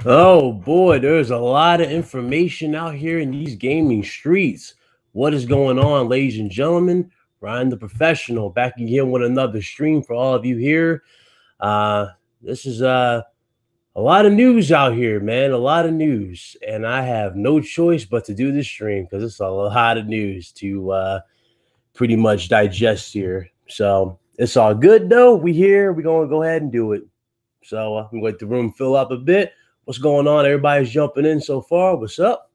Oh boy, there's a lot of information out here in these gaming streets. What is going on, ladies and gentlemen? Ryan the Professional back again with another stream for all of you here. This is a lot of news out here, man. A lot of news, and I have no choice but to do this stream because it's a lot of news to pretty much digest here. So it's all good though. We here. We're gonna go ahead and do it. So I'm going to let the room fill up a bit. What's going on? Everybody's jumping in so far. What's up?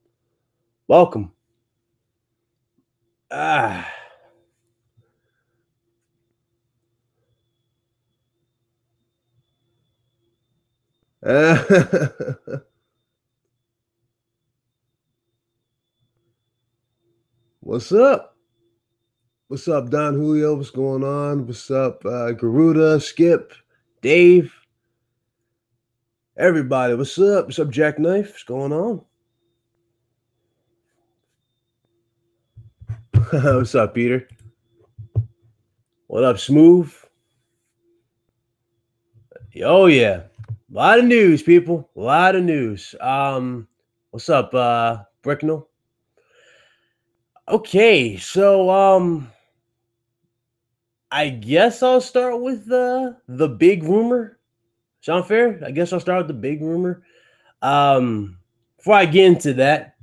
Welcome. Ah. What's up? What's up, Don Julio? What's going on? What's up, Garuda, Skip, Dave? Everybody, what's up? What's up, Jackknife? What's going on? What's up, Peter? What up, Smooth? Oh yeah, a lot of news, people. A lot of news. What's up, Bricknell? Okay, so I guess I'll start with the big rumor. Sound fair? I guess I'll start with the big rumor. Before I get into that,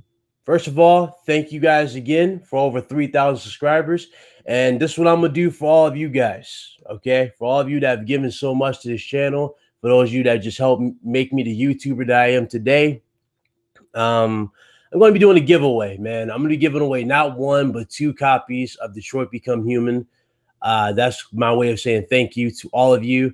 first of all, thank you guys again for over 3,000 subscribers. And this is what I'm gonna do for all of you guys. Okay, for all of you that have given so much to this channel, for those of you that just helped make me the YouTuber that I am today. I'm going to be doing a giveaway, man. I'm going to be giving away not one, but 2 copies of Detroit Become Human. That's my way of saying thank you to all of you.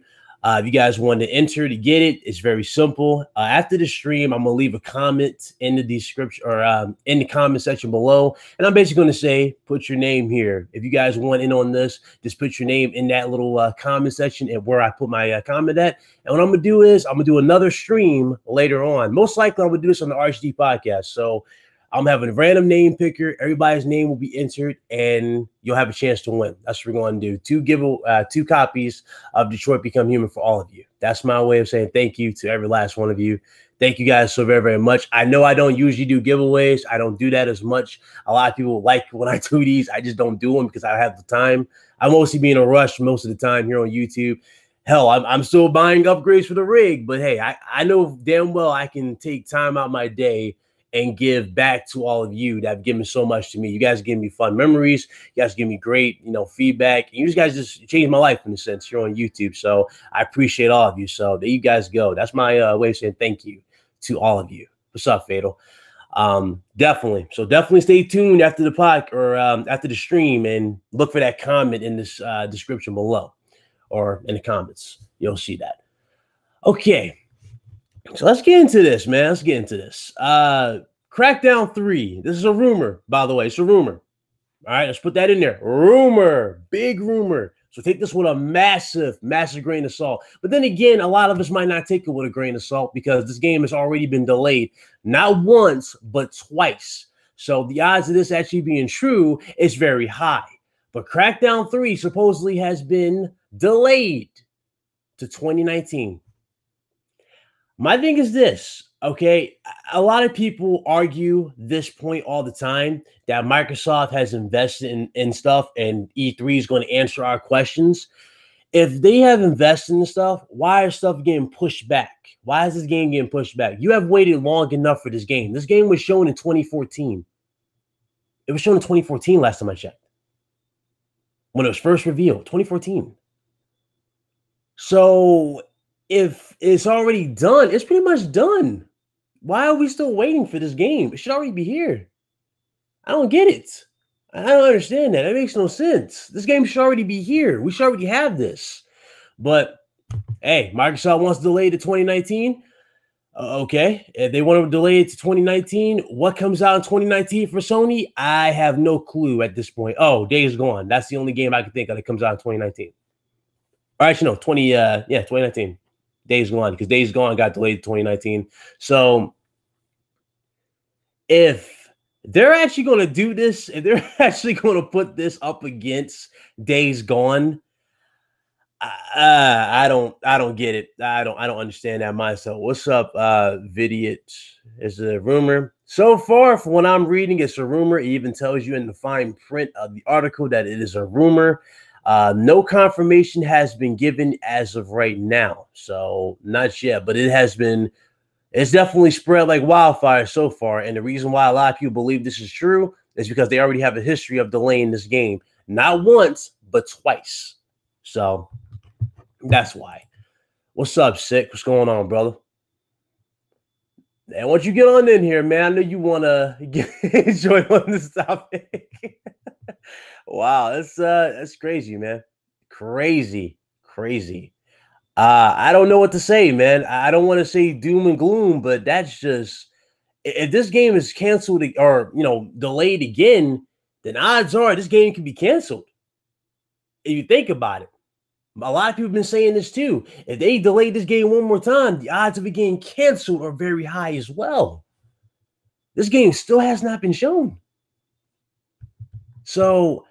If you guys want to enter to get it, it's very simple. After the stream, I'm going to leave a comment in the description or in the comment section below. And I'm basically going to say, put your name here. If you guys want in on this, just put your name in that little comment section and where I put my comment at. And what I'm going to do is I'm going to do another stream later on. Most likely, I'm going to do this on the RHD podcast. So I'm having a random name picker. Everybody's name will be entered, and you'll have a chance to win. That's what we're going to do. 2 copies of Detroit Become Human for all of you. That's my way of saying thank you to every last one of you. Thank you guys so very, very much. I know I don't usually do giveaways. I don't do that as much. A lot of people like when I do these. I just don't do them because I have the time. I mostly be in a rush most of the time here on YouTube. Hell, I'm still buying upgrades for the rig, but hey, I know damn well I can take time out my day and give back to all of you that have given so much to me. You guys give me fun memories. You guys give me great, feedback. And you guys just changed my life in a sense here on YouTube. So I appreciate all of you. So there you guys go. That's my way of saying thank you to all of you. What's up, Fatal? Definitely. So definitely stay tuned after the pod or after the stream and look for that comment in this description below or in the comments. You'll see that. Okay. So let's get into this, man. Let's get into this. Crackdown 3. This is a rumor, by the way. It's a rumor. All right, let's put that in there. Rumor. Big rumor. So take this with a massive, massive grain of salt. But then again, a lot of us might not take it with a grain of salt because this game has already been delayed. Not once, but twice. So the odds of this actually being true is very high. But Crackdown 3 supposedly has been delayed to 2019. My thing is this, okay? A lot of people argue this point all the time that Microsoft has invested in stuff and E3 is going to answer our questions. If they have invested in stuff, why is stuff getting pushed back? Why is this game getting pushed back? You have waited long enough for this game. This game was shown in 2014. It was shown in 2014 last time I checked. When it was first revealed, 2014. So if it's already done, it's pretty much done. Why are we still waiting for this game? It should already be here. I don't get it. I don't understand that. That makes no sense. This game should already be here. We should already have this. But hey, Microsoft wants to delay it to 2019. Okay, if they want to delay it to 2019, what comes out in 2019 for Sony? I have no clue at this point. Oh, Days Gone. That's the only game I can think of that comes out in 2019. Or actually, no, 2019. Days Gone, because Days Gone got delayed to 2019. So if they're actually going to do this, if they're actually going to put this up against Days Gone, I don't get it. I don't understand that myself. What's up, Vidiot? Is a rumor. So far, from what I'm reading, it's a rumor. It even tells you in the fine print of the article that it is a rumor. No confirmation has been given as of right now, so not yet. But it has been. It's definitely spread like wildfire so far. And the reason why a lot of people believe this is true is because they already have a history of delaying this game, not once but twice. So that's why. What's up, Sick? What's going on, brother? And once you get on in here, man, I know you want to join on this topic. Wow, that's crazy, man. Crazy. I don't know what to say, man. I don't want to say doom and gloom, but that's just if this game is canceled or delayed again, then odds are this game can be canceled. If you think about it. A lot of people have been saying this too. If they delay this game one more time, the odds of it getting canceled are very high as well. This game still has not been shown. So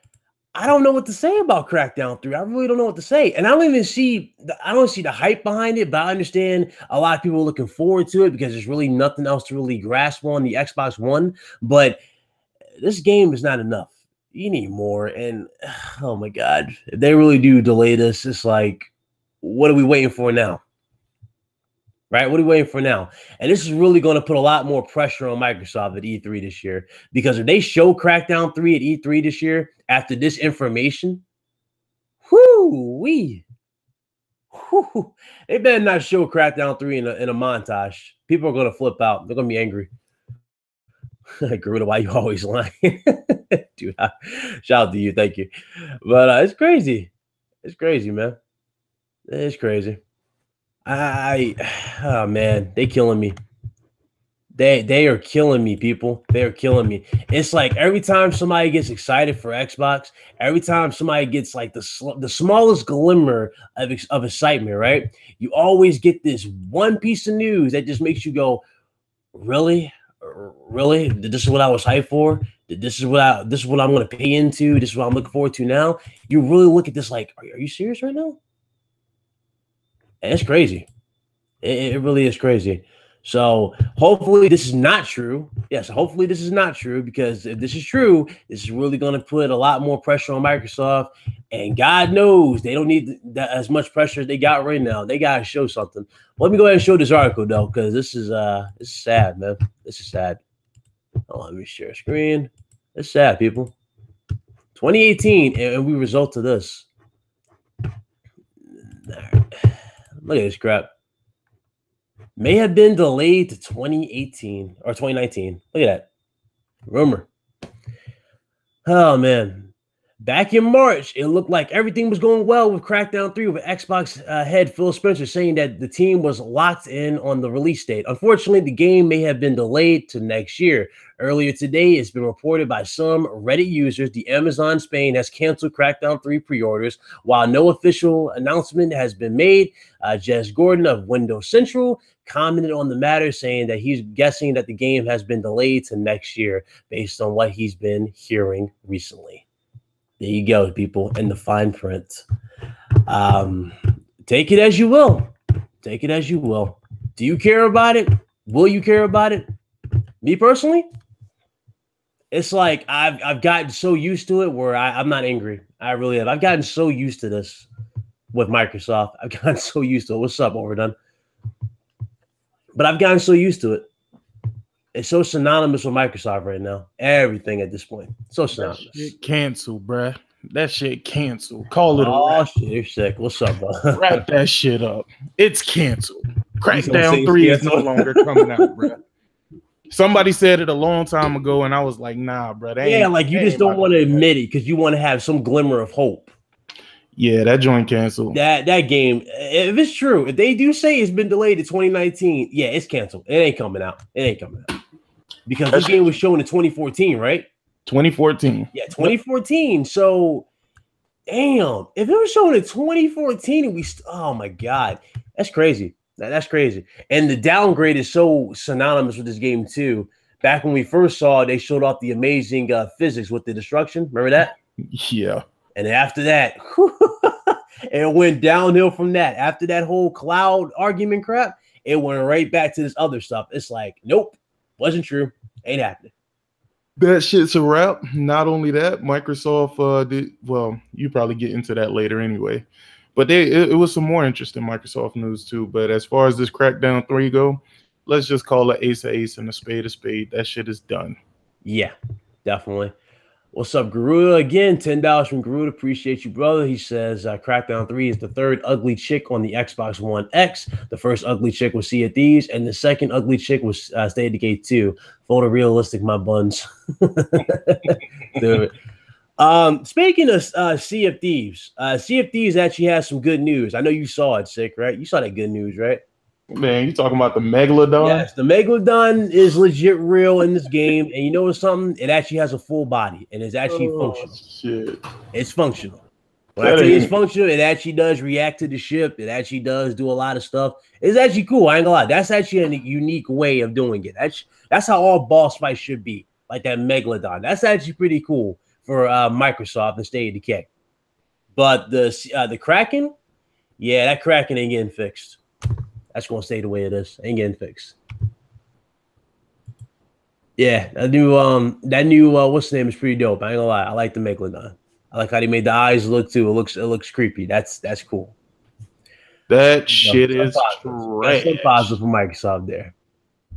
I don't know what to say about Crackdown 3. I really don't know what to say. And I don't see the hype behind it, but I understand a lot of people are looking forward to it because there's really nothing else to really grasp on the Xbox One. But this game is not enough. You need more. And oh my God, if they really do delay this, it's like, what are we waiting for now? Right? What are we waiting for now? And this is really going to put a lot more pressure on Microsoft at E3 this year, because if they show Crackdown 3 at E3 this year after this information, they better not show Crackdown 3 in a montage. People are going to flip out. They're going to be angry. Garuda, why you always lying? Dude, shout out to you. Thank you. But it's crazy. It's crazy, man. It's crazy. Oh man, they killing me. They are killing me, people. They are killing me. It's like every time somebody gets excited for Xbox, every time somebody gets like the smallest glimmer of excitement, right? You always get this one piece of news that just makes you go, really? Really? This is what I was hyped for? This is what I'm going to pay into? This is what I'm looking forward to now? You really look at this like, are you serious right now? And it's crazy. It really is crazy. So hopefully this is not true. Yes, hopefully this is not true, because if this is true, this is really going to put a lot more pressure on Microsoft. And God knows they don't need as much pressure as they got right now. They got to show something. Let me go ahead and show this article though, because this is sad, man. This is sad. Oh, let me share screen. It's sad, people. 2018, and we result to this. All right. Look at this crap. May have been delayed to 2018 or 2019. Look at that. Rumor. Oh, man. Back in March, it looked like everything was going well with Crackdown 3, with Xbox head Phil Spencer saying that the team was locked in on the release date. Unfortunately, the game may have been delayed to next year. Earlier today, it's been reported by some Reddit users the Amazon Spain has canceled Crackdown 3 pre-orders. While no official announcement has been made, Jez Gordon of Windows Central commented on the matter, saying that he's guessing that the game has been delayed to next year based on what he's been hearing recently. There you go, people, in the fine print. Take it as you will. Take it as you will. Do you care about it? Will you care about it? Me personally, it's like I've gotten so used to it where I'm not angry. I really have. I've gotten so used to this with Microsoft. I've gotten so used to it. What's up, Overdone? But I've gotten so used to it. It's so synonymous with Microsoft right now. Everything at this point. So synonymous. That shit canceled, bruh. That shit canceled. Call it a wrap. Shit, you're sick. What's up, bro? Wrap that shit up. It's canceled. Crackdown 3 is no longer coming out, bruh. Somebody said it a long time ago, and I was like, nah, bro. Yeah, like you just don't want to admit it because you want to have some glimmer of hope. Yeah, that joint canceled. That game, if it's true, if they do say it's been delayed to 2019, yeah, it's canceled. It ain't coming out. It ain't coming out. Because this game was shown in 2014, right? 2014. Yeah, 2014. So, damn, if it was shown in 2014 and oh my God, that's crazy. That's crazy. And the downgrade is so synonymous with this game too. Back when we first saw it, they showed off the amazing physics with the destruction. Remember that? Yeah. And after that, it went downhill from that. After that whole cloud argument crap, it went right back to this other stuff. It's like, nope, wasn't true. Ain't happening. That shit's a wrap. Not only that, Microsoft did well. You probably get into that later anyway. But it was some more interesting Microsoft news too. But as far as this Crackdown 3 go, let's just call it ace a ace and a spade. That shit is done. Yeah, definitely. What's up, Garuda? Again, $10 from Garuda. Appreciate you, brother. He says Crackdown 3 is the third ugly chick on the Xbox One X. The first ugly chick was Sea of Thieves, and the second ugly chick was State of Decay 2. Photorealistic, my buns. Dude. Speaking of Sea of Thieves actually has some good news. I know you saw it, Sick, right? You saw that good news, right? Man, you talking about the Megalodon? Yes, the Megalodon is legit real in this game. And you know something? It actually has a full body and it's actually functional. Shit. It's functional. When I tell you it's functional, it actually does react to the ship. It actually does do a lot of stuff. It's actually cool. I ain't gonna lie. That's actually a unique way of doing it. That's how all boss fights should be. Like that Megalodon. That's actually pretty cool for Microsoft and State of Decay. But the Kraken, yeah, that Kraken ain't getting fixed. That's gonna stay the way it is. Ain't getting fixed. Yeah, that new what's the name is pretty dope. I ain't gonna lie. I like the Megalodon. I like how they made the eyes look too. It looks creepy. That's cool. That shit is trash. That's positive for Microsoft there.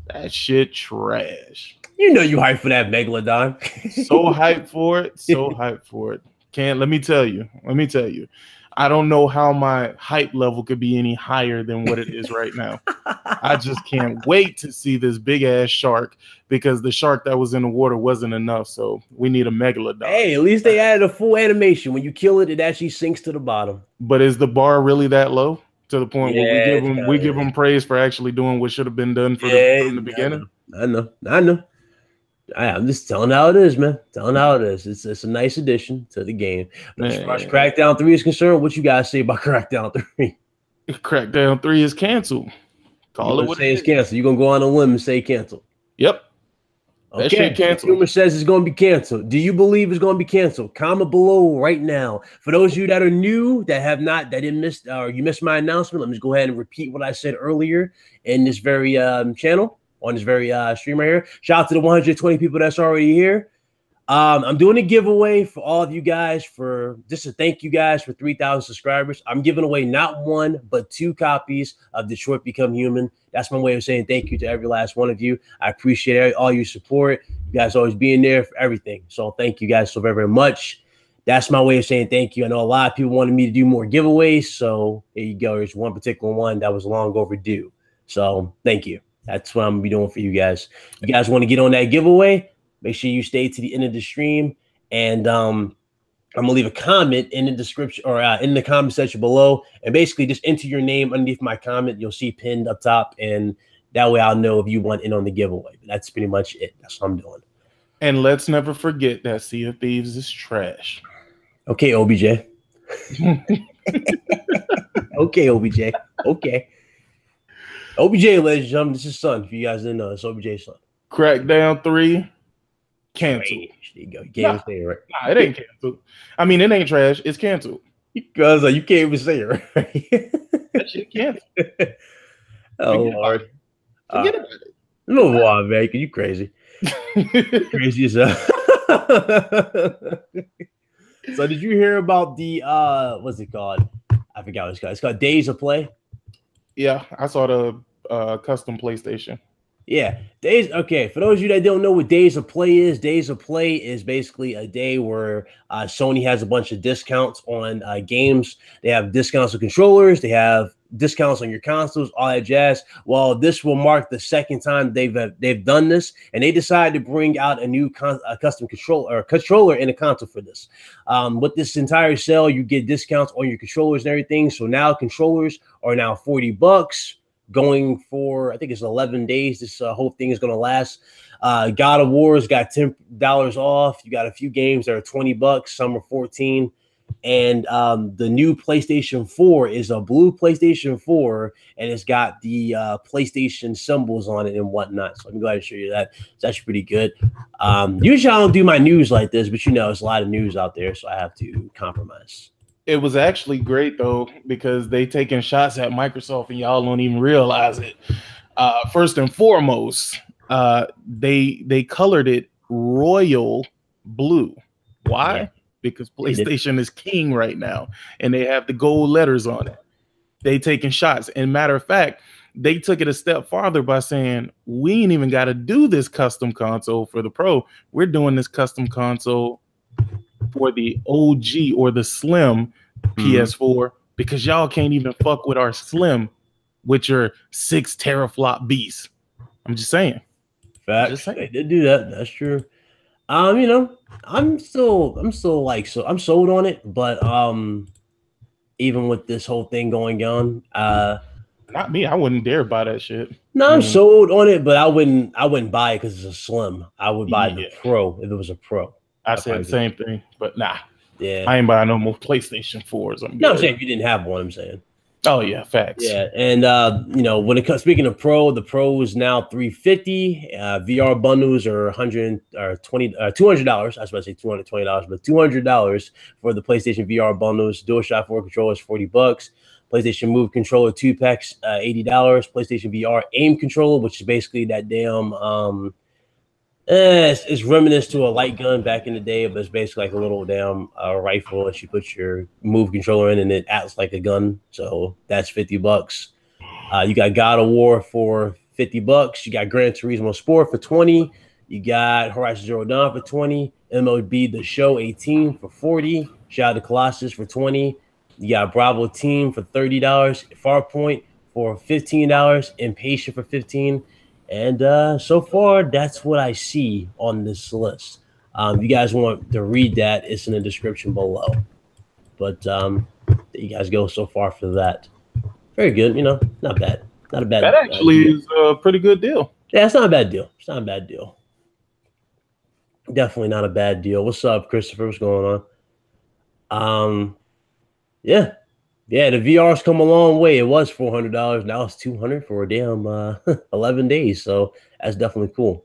That shit trash. You know you hyped for that Megalodon. So hyped for it. So hyped for it. Let me tell you. I don't know how my hype level could be any higher than what it is right now. I just can't wait to see this big ass shark because the shark that was in the water wasn't enough. So we need a Megalodon. Hey, at least they added a full animation. When you kill it, it actually sinks to the bottom. But is the bar really that low to the point where we give them praise for actually doing what should have been done from the beginning? I know. I'm just telling how it is, man. Telling how it is. It's a nice addition to the game. But as far as Crackdown 3 is concerned, what you guys say about Crackdown 3? Crackdown 3 is canceled. Call it what it is. It's canceled. You're gonna go on a limb and say canceled. Yep. Okay. That shit canceled. Rumor says it's gonna be canceled. Do you believe it's gonna be canceled? Comment below right now. For those of you that are new, that didn't miss, or you missed my announcement, let me just go ahead and repeat what I said earlier in this very channel. On this very stream right here. Shout out to the 120 people that's already here. I'm doing a giveaway for all of you guys just to thank you guys for 3,000 subscribers. I'm giving away not one, but 2 copies of Detroit Become Human. That's my way of saying thank you to every last one of you. I appreciate all your support. You guys always being there for everything. So thank you guys so very, very much. That's my way of saying thank you. I know a lot of people wanted me to do more giveaways. So there you go. There's one particular one that was long overdue. So thank you. That's what I'm going to be doing for you guys. You guys want to get on that giveaway? Make sure you stay to the end of the stream. And I'm going to leave a comment in the description or in the comment section below. And basically just enter your name underneath my comment. You'll see pinned up top. And that way I'll know if you want in on the giveaway. But that's pretty much it. That's what I'm doing. And let's never forget that Sea of Thieves is trash. Okay, OBJ. Okay, OBJ. Okay. OBJ, ladies and gentlemen, this is son. If you guys didn't know, it's OBJ's son. Crackdown 3, canceled. There you go. You can't even say it right. Nah, it ain't canceled. I mean, it ain't trash. It's canceled. Because you can't even say it right. That shit canceled. Oh, Lord. Forget about it. Move on, man. You crazy. Crazy as hell. So did you hear about the, what's it called? I forgot what it's called. It's called Days of Play. Yeah, I saw the custom PlayStation. Yeah, okay, for those of you that don't know what Days of Play is basically a day where Sony has a bunch of discounts on games. They have discounts on controllers. They have discounts on your consoles, all that jazz. Well, this will mark the second time they've done this, and they decided to bring out a new custom controller and a console for this. With this entire sale, you get discounts on your controllers and everything. So now controllers are now $40. Going for, I think it's 11 days. This whole thing is going to last. God of War's got $10 off. You got a few games that are $20. Some are $14. And the new PlayStation 4 is a blue PlayStation 4, and it's got the PlayStation symbols on it and whatnot. So let me go ahead and show you that. It's actually pretty good. Usually I don't do my news like this, but you know, it's a lot of news out there, so I have to compromise. It was actually great though, because they taking shots at Microsoft and y'all don't even realize it. First and foremost, they colored it royal blue. Why? Yeah, Because PlayStation is king right now, and they have the gold letters on it. They taking shots. And matter of fact, they took it a step farther by saying, we ain't even got to do this custom console for the Pro. We're doing this custom console for the OG or the Slim PS4 because y'all can't even fuck with our Slim, which are 6 teraflop beasts. I'm just saying. Facts. They did do that. That's true. You know, I'm still like, so I'm sold on it, but even with this whole thing going on, not me. I wouldn't dare buy that shit. No, I'm sold on it, but I wouldn't buy it because it's a Slim. I would buy the Pro if it was a Pro. I said the same thing, but nah. Yeah, I ain't buying no more PlayStation 4s. I'm saying if you didn't have one, I'm saying. Oh yeah, facts. Yeah, and you know, when it comes, speaking of Pro, the Pro is now $350. VR bundles are $200. I was about to say $220, but $200 for the PlayStation VR bundles. DualShock 4 controller is $40. PlayStation Move controller 2-packs, $80. PlayStation VR aim controller, which is basically that damn it's reminiscent to a light gun back in the day, but it's basically like a little damn rifle that you put your Move controller in, and it acts like a gun. So that's $50. You got God of War for $50. You got Gran Turismo Sport for $20. You got Horizon Zero Dawn for $20. MLB The Show 18 for $40. Shadow of the Colossus for $20. You got Bravo Team for $30. Farpoint for $15. Impatient for $15. And so far, that's what I see on this list. If you guys want to read that, it's in the description below. But there you guys go so far for that. Very good, you know, not bad. Not a bad That actually is a pretty good deal. Yeah, it's not a bad deal. It's not a bad deal. Definitely not a bad deal. What's up, Christopher? What's going on? Yeah. Yeah, the VR's come a long way. It was $400. Now it's $200 for a damn 11 days. So that's definitely cool.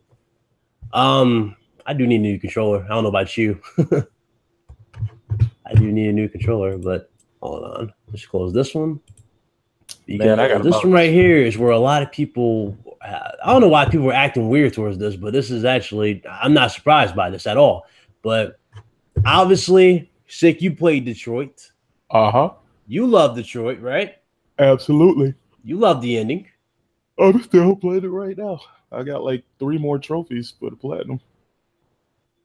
I do need a new controller. I don't know about you. I do need a new controller, but hold on. Let's close this one. Because man, this one right here is where a lot of people, I don't know why people are acting weird towards this, but this is actually, I'm not surprised by this at all. But obviously, Sick, you played Detroit. Uh-huh. You love Detroit, right? Absolutely. You love the ending. I'm still playing it right now. I got like 3 more trophies for the platinum.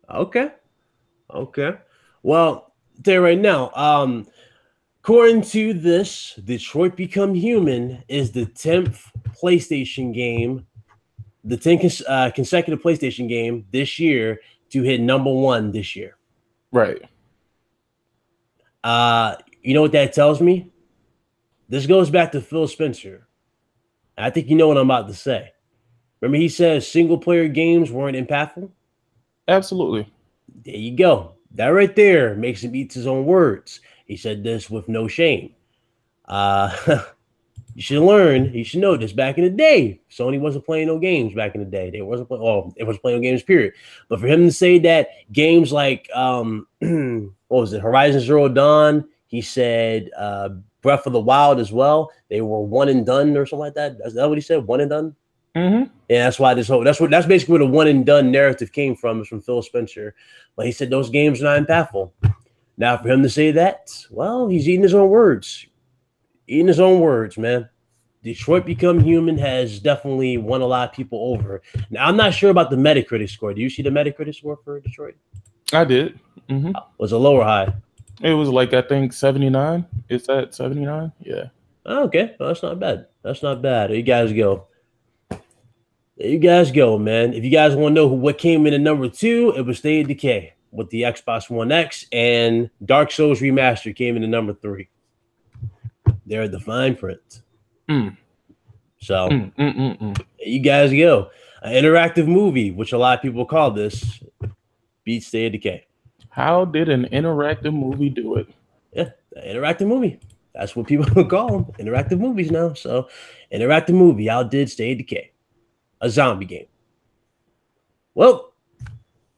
Okay. Well, I'll tell you right now, according to this, Detroit Become Human is the 10th PlayStation game, the 10th consecutive PlayStation game this year to hit #1 this year. Right. You know what that tells me? This goes back to Phil Spencer. I think you know what I'm about to say. Remember he said single-player games weren't impactful? Absolutely. There you go. That right there makes him eat his own words. He said this with no shame. You should learn. You should know this. Back in the day, Sony wasn't playing no games. Back in the day, they wasn't playing. Oh, it was playing no games. Period. But for him to say that games like what was it, Horizon Zero Dawn, he said Breath of the Wild as well, they were one and done or something like that. Is that what he said? One and done. Mm-hmm. Yeah, that's why that's basically where the one and done narrative came from. Is from Phil Spencer. But he said those games are not impactful. Now, for him to say that, well, he's eating his own words. Eating his own words, man. Detroit Become Human has definitely won a lot of people over. Now, I'm not sure about the Metacritic score. Do you see the Metacritic score for Detroit? I did. Mm-hmm. Was it low or high? It was like, I think 79. Is that 79? Yeah. Oh, okay. Well, that's not bad. That's not bad. There you guys go. There you guys go, man. If you guys want to know what came in at #2, it was State of Decay with the Xbox One X, and Dark Souls Remastered came in at #3. They're the fine print. So there you guys go. An interactive movie, which a lot of people call this, beats State of Decay. How did an interactive movie do it? Yeah, an interactive movie. That's what people call them. Interactive movies now. So interactive movie outdid State of Decay. A zombie game. Well,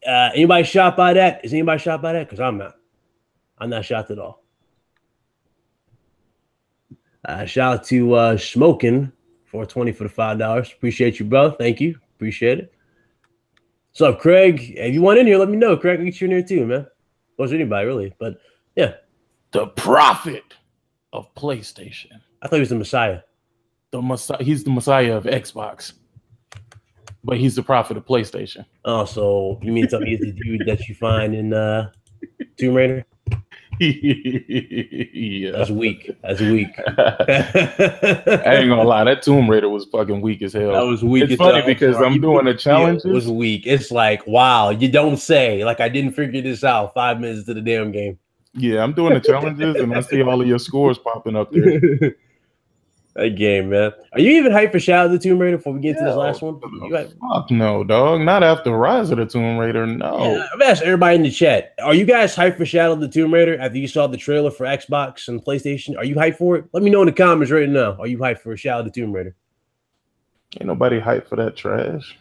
anybody shocked by that? Is anybody shocked by that? Because I'm not. I'm not shocked at all. Shout out to Smoking for 20 for the $5. Appreciate you, bro. Thank you. Appreciate it. What's up, Craig? If you want in here, let me know. Craig, I'll get you in here too, man. Or anybody, really. But yeah. The prophet of PlayStation. I thought he was the Messiah. He's the Messiah of Xbox. But he's the prophet of PlayStation. Oh, so you mean to tell me he's the dude that you find in Tomb Raider? Yeah. That's weak. That's weak. I ain't gonna lie, that Tomb Raider was fucking weak as hell. That was weak. It's funny because I'm doing the challenges. It was weak. It's like, wow, you don't say. Like I didn't figure this out 5 minutes to the damn game. Yeah, I'm doing the challenges and I see all of your scores popping up there. That game, man. Are you even hyped for Shadow of the Tomb Raider before we get to this last one? Fuck no, dog. Not after Rise of the Tomb Raider, no. Yeah, I've asked everybody in the chat. Are you guys hyped for Shadow of the Tomb Raider after you saw the trailer for Xbox and PlayStation? Are you hyped for it? Let me know in the comments right now. Are you hyped for Shadow of the Tomb Raider? Ain't nobody hyped for that trash.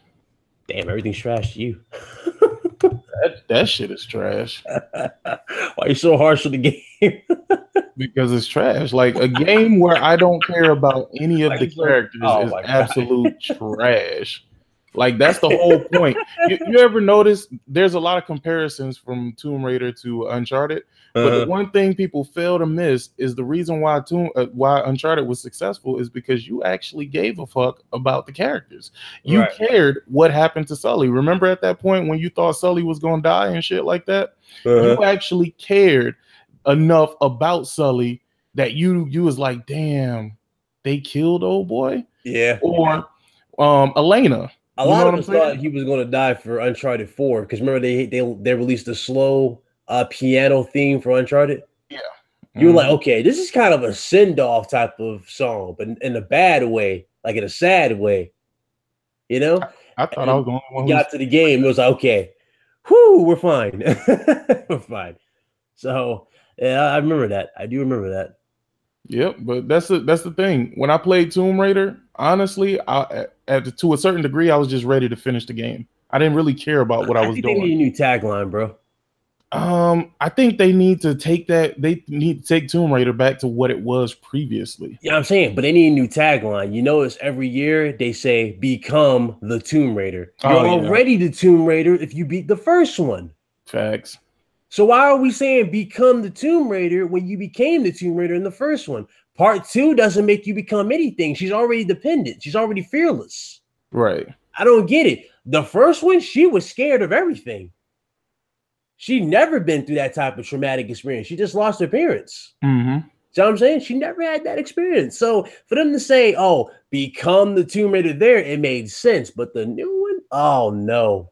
Damn, everything's trash to you. That shit is trash. Why are you so harsh on the game? Because it's trash. Like a game where I don't care about any of the characters is absolute trash. Like that's the whole point. You ever notice there's a lot of comparisons from Tomb Raider to Uncharted, but the one thing people fail to miss is the reason why Uncharted was successful is because you actually gave a fuck about the characters. You cared what happened to Sully. Remember at that point when you thought Sully was gonna die and shit like that? You actually cared enough about Sully that you was like, damn, they killed old boy. Yeah. Or Elena. A lot of us thought he was going to die for Uncharted 4 because remember they released a slow piano theme for Uncharted. Yeah. You were like, okay, this is kind of a send-off type of song, but in a bad way, like in a sad way. You know? I thought I was the only one who got to the game. It was like, okay, whoo, we're fine. We're fine. So yeah, I remember that. I do remember that. Yep, but that's the thing. When I played Tomb Raider, honestly, to a certain degree, I was just ready to finish the game. I didn't really care about what I was doing. They need a new tagline, bro. I think they need to take that. They need to take Tomb Raider back to what it was previously. Yeah, I'm saying, but they need a new tagline. You notice every year they say "Become the Tomb Raider." You're already the Tomb Raider if you beat the first one. Facts. So why are we saying become the Tomb Raider when you became the Tomb Raider in the first one? Part 2 doesn't make you become anything. She's already dependent. She's already fearless. Right. I don't get it. The first one, she was scared of everything. She never been through that type of traumatic experience. She just lost her parents. Mm-hmm. So I'm saying she never had that experience. So for them to say, oh, become the Tomb Raider there, it made sense. But the new one, oh no.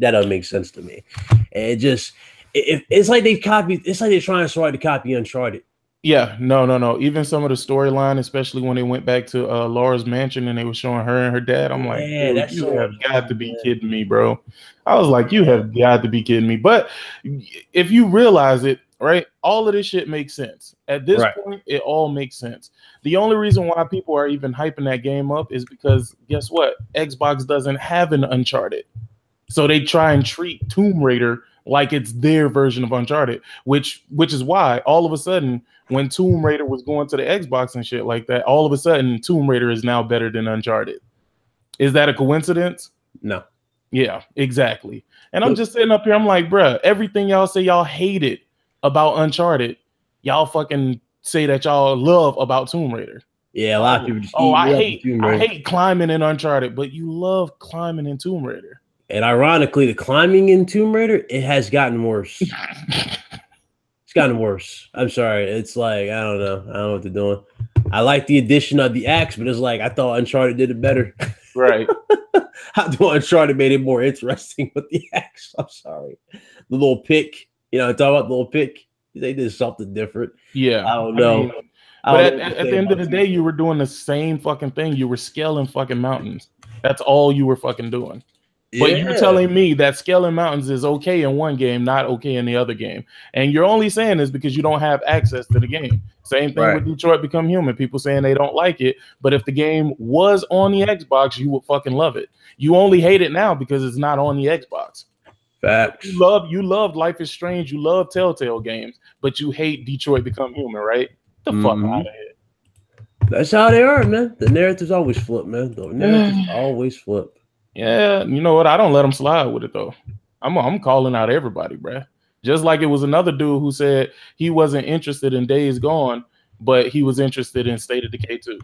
That doesn't make sense to me. And it's like they copied. It's like they're trying so hard to copy Uncharted. Yeah, no. Even some of the storyline, especially when they went back to Laura's mansion and they were showing her and her dad, I'm like, yeah, you have got to be kidding me, bro. I was like, you have got to be kidding me. But if you realize it, right, all of this shit makes sense. At this point, it all makes sense. The only reason why people are even hyping that game up is because guess what? Xbox doesn't have an Uncharted. So they try and treat Tomb Raider like it's their version of Uncharted, which is why all of a sudden when Tomb Raider was going to the Xbox and shit like that, all of a sudden Tomb Raider is now better than Uncharted. Is that a coincidence? No. Yeah, exactly. And I'm just sitting up here, I'm like, bruh, everything y'all say y'all hated about Uncharted, y'all fucking say that y'all love about Tomb Raider. Yeah, a lot of people just I hate climbing in Uncharted, but you love climbing in Tomb Raider. And ironically, the climbing in Tomb Raider, it has gotten worse. It's gotten worse. I'm sorry. It's like, I don't know what they're doing. I like the addition of the axe, but it's like, I thought Uncharted did it better. Right. I thought Uncharted made it more interesting with the axe. I'm sorry. The little pick, talk about the little pick. They did something different. Yeah. I don't know. But at the end of the day, you were doing the same fucking thing. You were scaling fucking mountains. That's all you were fucking doing. But you're telling me that scaling mountains is okay in one game, not okay in the other game. And you're only saying this because you don't have access to the game. Same thing with Detroit Become Human. People saying they don't like it. But if the game was on the Xbox, you would fucking love it. You only hate it now because it's not on the Xbox. Facts. You love Life is Strange. You love Telltale games, but you hate Detroit Become Human, right? the fuck out of here. That's how they are, man. The narratives always flip, man. The narratives always flip. Yeah, you know what? I don't let them slide with it though. I'm calling out everybody, bruh. Just like it was another dude who said he wasn't interested in Days Gone, but he was interested in State of Decay 2.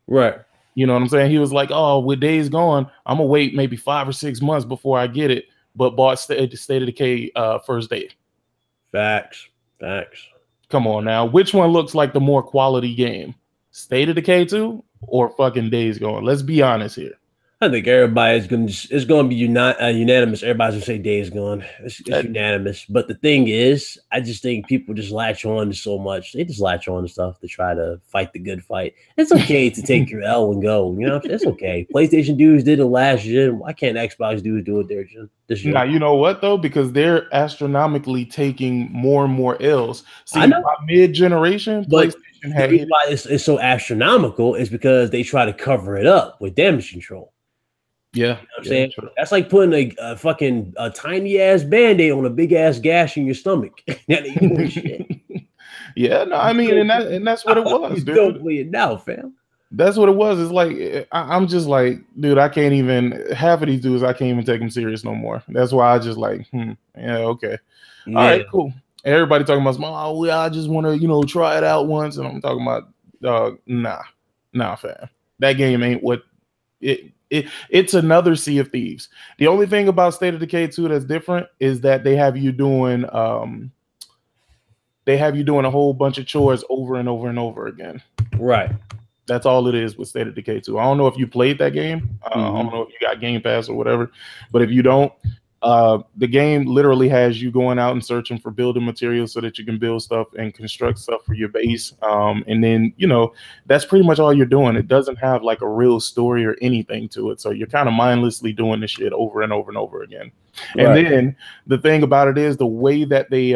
Right. You know what I'm saying? He was like, "Oh, with Days Gone, I'm gonna wait maybe 5 or 6 months before I get it," but bought State of Decay first day. Facts. Come on now, which one looks like the more quality game? State of Decay 2 or fucking Days Gone? Let's be honest here. I think everybody is going to be unanimous. Everybody's going to say Days Gone. It's unanimous. But the thing is, I just think people just latch on to so much. They just latch on to stuff to try to fight the good fight. It's okay to take your L and go. You know, it's okay. PlayStation dudes did it last gen. Why can't Xbox dudes do it this year? Now, you know what, though? Because they're astronomically taking more and more L's. See, by mid-generation, PlayStation had the reason why it's so astronomical is because they try to cover it up with damage control. Yeah, you know what I'm saying? True. That's like putting a fucking tiny ass band-aid on a big ass gash in your stomach. Yeah, no, I mean, and that's what it was, dude. Don't play it now, fam. That's what it was. It's like I'm just like, dude, I can't even half of these dudes. I can't even take them serious no more. That's why I just like, yeah, okay, all right, cool. Everybody talking about, oh, I just want to, try it out once, and I'm talking about, nah, fam. That game ain't what it. It's another Sea of Thieves. The only thing about State of Decay 2 that's different is that they have you doing a whole bunch of chores over and over and over again. Right. That's all it is with State of Decay 2. I don't know if you played that game. I don't know if you got Game Pass or whatever, but if you don't, the game literally has you going out and searching for building materials so that you can build stuff and construct stuff for your base. And then, that's pretty much all you're doing. It doesn't have like a real story or anything to it. So you're kind of mindlessly doing this shit over and over and over again. Right. And then the thing about it is the way that they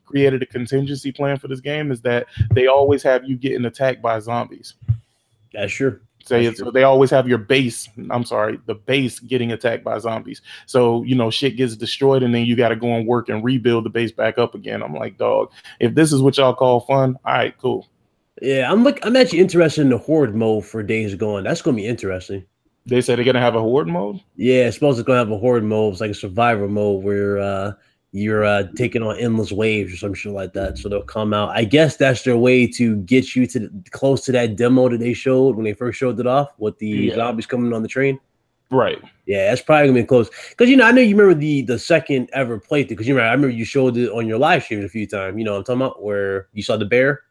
created a contingency plan for this game is that they always have you getting attacked by zombies. That's true. So they always have your base. The base getting attacked by zombies. So, shit gets destroyed and then you got to go and work and rebuild the base back up again. I'm like, dog, if this is what y'all call fun, all right, cool. Yeah, I'm actually interested in the horde mode for Days Gone. That's going to be interesting. They said they're going to have a horde mode? Yeah, I suppose it's going to have a horde mode. It's like a survivor mode where you're taking on endless waves or some shit like that. So they'll come out. I guess that's their way to get you to close to that demo that they showed when they first showed it off with the zombies coming on the train. Right. Yeah, that's probably gonna be close. Because I know you remember the second ever playthrough. Because I remember you showed it on your live streams a few times. You know what I'm talking about, where you saw the bear.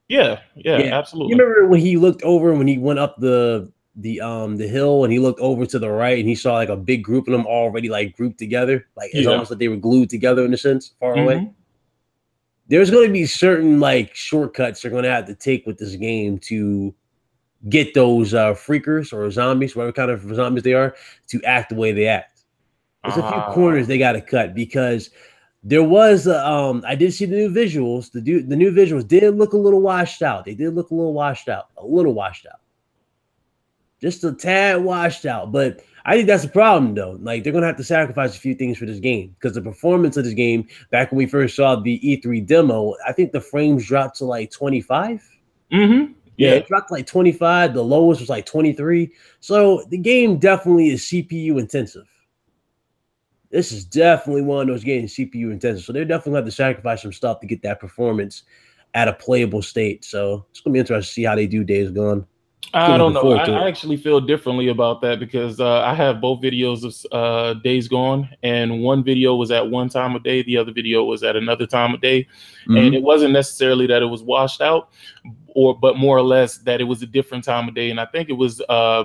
Yeah, absolutely. You remember when he looked over when he went up the hill and he looked over to the right and he saw like a big group of them already like grouped together, like it's almost like they were glued together in a sense, far away. There's going to be certain like shortcuts they're going to have to take with this game to get those freakers or zombies, whatever kind of zombies they are, to act the way they act. There's a few corners they got to cut because there was I did see the new visuals. The new visuals did look a little washed out. They did look a little washed out. Just a tad washed out, but I think that's the problem, though. Like, they're going to have to sacrifice a few things for this game because the performance of this game, back when we first saw the E3 demo, I think the frames dropped to like 25. Yeah, it dropped to like 25. The lowest was like 23. So the game definitely is CPU intensive. This is definitely one of those games CPU intensive. So they're definitely going to have to sacrifice some stuff to get that performance at a playable state. So it's going to be interesting to see how they do Days Gone. I don't know. I actually feel differently about that because I have both videos of Days Gone, and one video was at one time of day, the other video was at another time of day, and it wasn't necessarily that it was washed out, but more or less that it was a different time of day, and I think it was a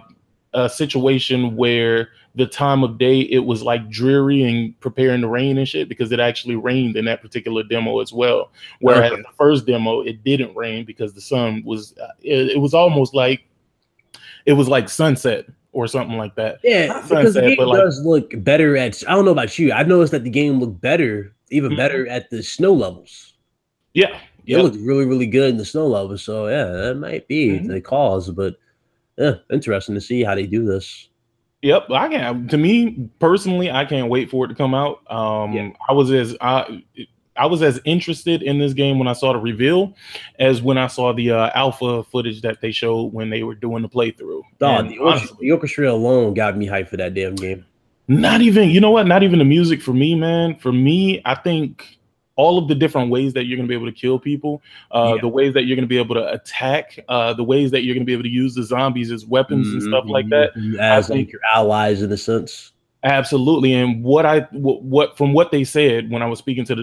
situation where the time of day it was like dreary and preparing to rain and shit because it actually rained in that particular demo as well. Whereas the first demo it didn't rain because the sun was. It was almost like. It was like sunset or something like that. Yeah, not because sunset, the game but like, does look better at. I don't know about you. I've noticed that the game looked better, even better at the snow levels. Yeah, it looked really, really good in the snow levels. So yeah, that might be the cause. But yeah, interesting to see how they do this. Yep, I can. To me personally, I can't wait for it to come out. as interested in this game when I saw the reveal as when I saw the alpha footage that they showed when they were doing the playthrough. Dog, the orchestra alone got me hyped for that damn game. Not even, you know what? Not even the music for me, man. For me, I think all of the different ways that you're going to be able to kill people, the ways that you're going to be able to attack, the ways that you're going to be able to use the zombies as weapons and stuff like that. As like your allies in a sense. Absolutely. And from what they said when I was speaking to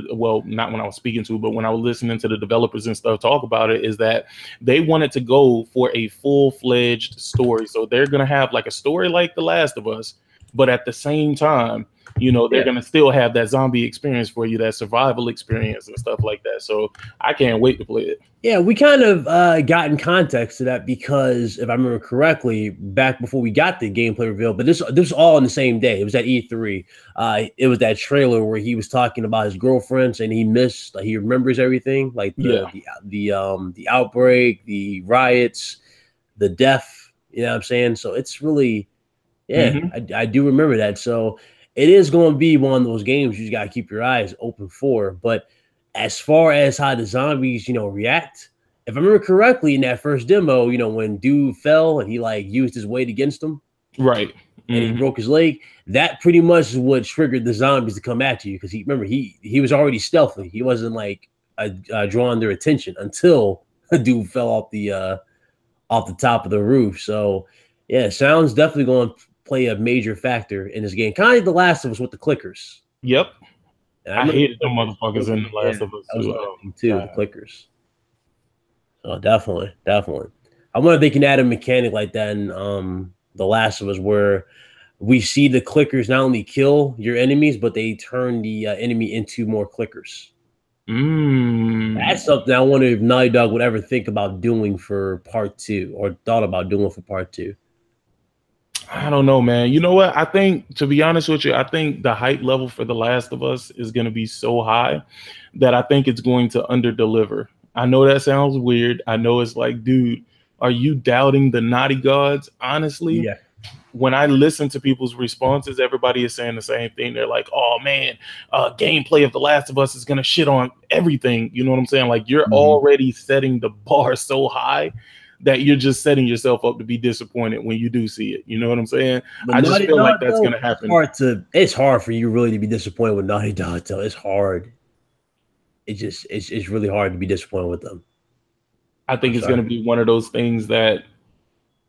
not when I was speaking to, but when I was listening to the developers and stuff talk about it, is that they wanted to go for a full-fledged story. So they're going to have like a story like The Last of Us, but at the same time, you know, they're going to still have that zombie experience for you, that survival experience and stuff like that. So I can't wait to play it. Yeah, we kind of got in context to that because if I remember correctly, back before we got the gameplay reveal, but this was all on the same day. It was at E3. It was that trailer where he was talking about his girlfriends and he missed, like he remembers everything, like the outbreak, the riots, the death. You know what I'm saying? So it's really, I do remember that. So it is going to be one of those games you just got to keep your eyes open for. But as far as how the zombies, you know, react, if I remember correctly in that first demo, you know, when dude fell and he like used his weight against him, right, and he broke his leg, that pretty much is what triggered the zombies to come at you because he was already stealthy. He wasn't like drawing their attention until a dude fell off the top of the roof. So yeah, sound's definitely going to play a major factor in this game. Kind of like The Last of Us with the clickers. Yep. I hated them motherfuckers in The Last of Us too. The clickers. So definitely. I wonder if they can add a mechanic like that in The Last of Us where we see the clickers not only kill your enemies, but they turn the enemy into more clickers. That's something I wonder if Naughty Dog would ever think about doing for part 2 or thought about doing for part 2. I don't know, man. You know what? I think, to be honest with you, I think the hype level for The Last of Us is going to be so high that I think it's going to underdeliver. I know that sounds weird. I know it's like, dude, are you doubting the naughty gods? Honestly, when I listen to people's responses, everybody is saying the same thing. They're like, oh, man, gameplay of The Last of Us is going to shit on everything. You know what I'm saying? Like, you're already setting the bar so high that you're just setting yourself up to be disappointed when you do see it. You know what I'm saying? But I just feel like that's going to happen. It's hard for you really to be disappointed with Naughty Dog, though. It's hard. It's really hard to be disappointed with them. I think it's going to be one of those things that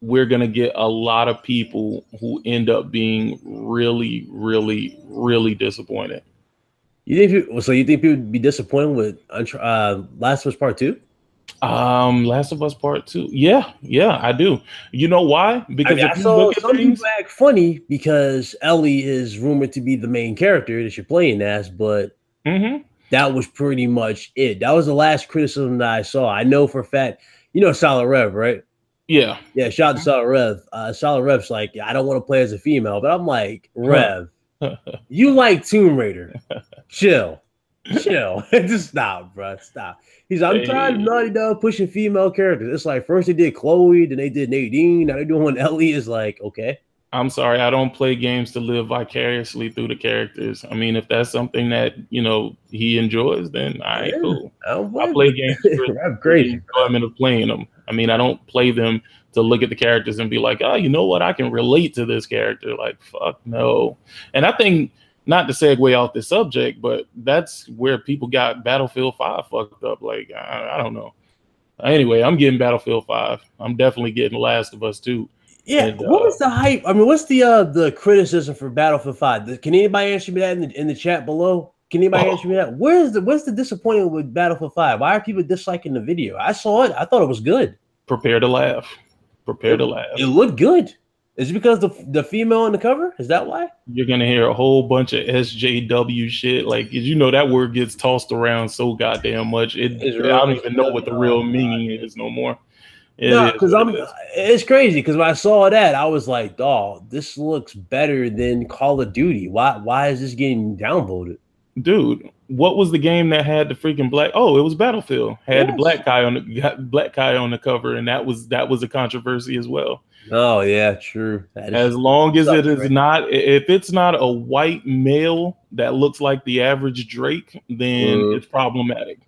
we're going to get a lot of people who end up being really, really, really disappointed. You think people would be disappointed with Last of Us Part 2? Last of Us Part 2. Yeah, I do. You know why? Because if you look at some people act funny because Ellie is rumored to be the main character that you're playing as, but that was pretty much it. That was the last criticism that I saw. I know for a fact, you know Solid Rev, right? Yeah. Shout out to Solid Rev. Solid Rev's like, I don't want to play as a female, but I'm like, Rev, you like Tomb Raider. Chill. Just stop, bro. Stop. He's like, I'm tired of Naughty Dog pushing female characters. It's like first they did Chloe, then they did Nadine, now they're doing Ellie. Is like, okay. I'm sorry, I don't play games to live vicariously through the characters. I mean, if that's something that, you know, he enjoys, then all right, cool. I play games for the enjoyment of playing them. I mean, I don't play them to look at the characters and be like, oh, you know what? I can relate to this character. Like, fuck no. And I think, not to segue off the subject, but that's where people got Battlefield 5 fucked up. Like, I don't know. Anyway, I'm getting Battlefield 5. I'm definitely getting Last of Us 2. Yeah, and, what was the hype? I mean, what's the criticism for Battlefield 5? Can anybody answer me that in the chat below? Can anybody answer me that? What's the disappointment with Battlefield 5? Why are people disliking the video? I saw it. I thought it was good. Prepare to laugh. It looked good. Is it because the female on the cover? Is that why? You're gonna hear a whole bunch of SJW shit. Like, you know, that word gets tossed around so goddamn much. I don't even know what the real meaning is no more. Because it's crazy. Because when I saw that, I was like, "Dog, this looks better than Call of Duty. Why is this getting downvoted?" Dude, what was the game that had the freaking black? Oh, it was Battlefield. Had the black guy on the cover, and that was a controversy as well. Oh yeah, true. As long as it is not, if it's not a white male that looks like the average Drake, then it's problematic.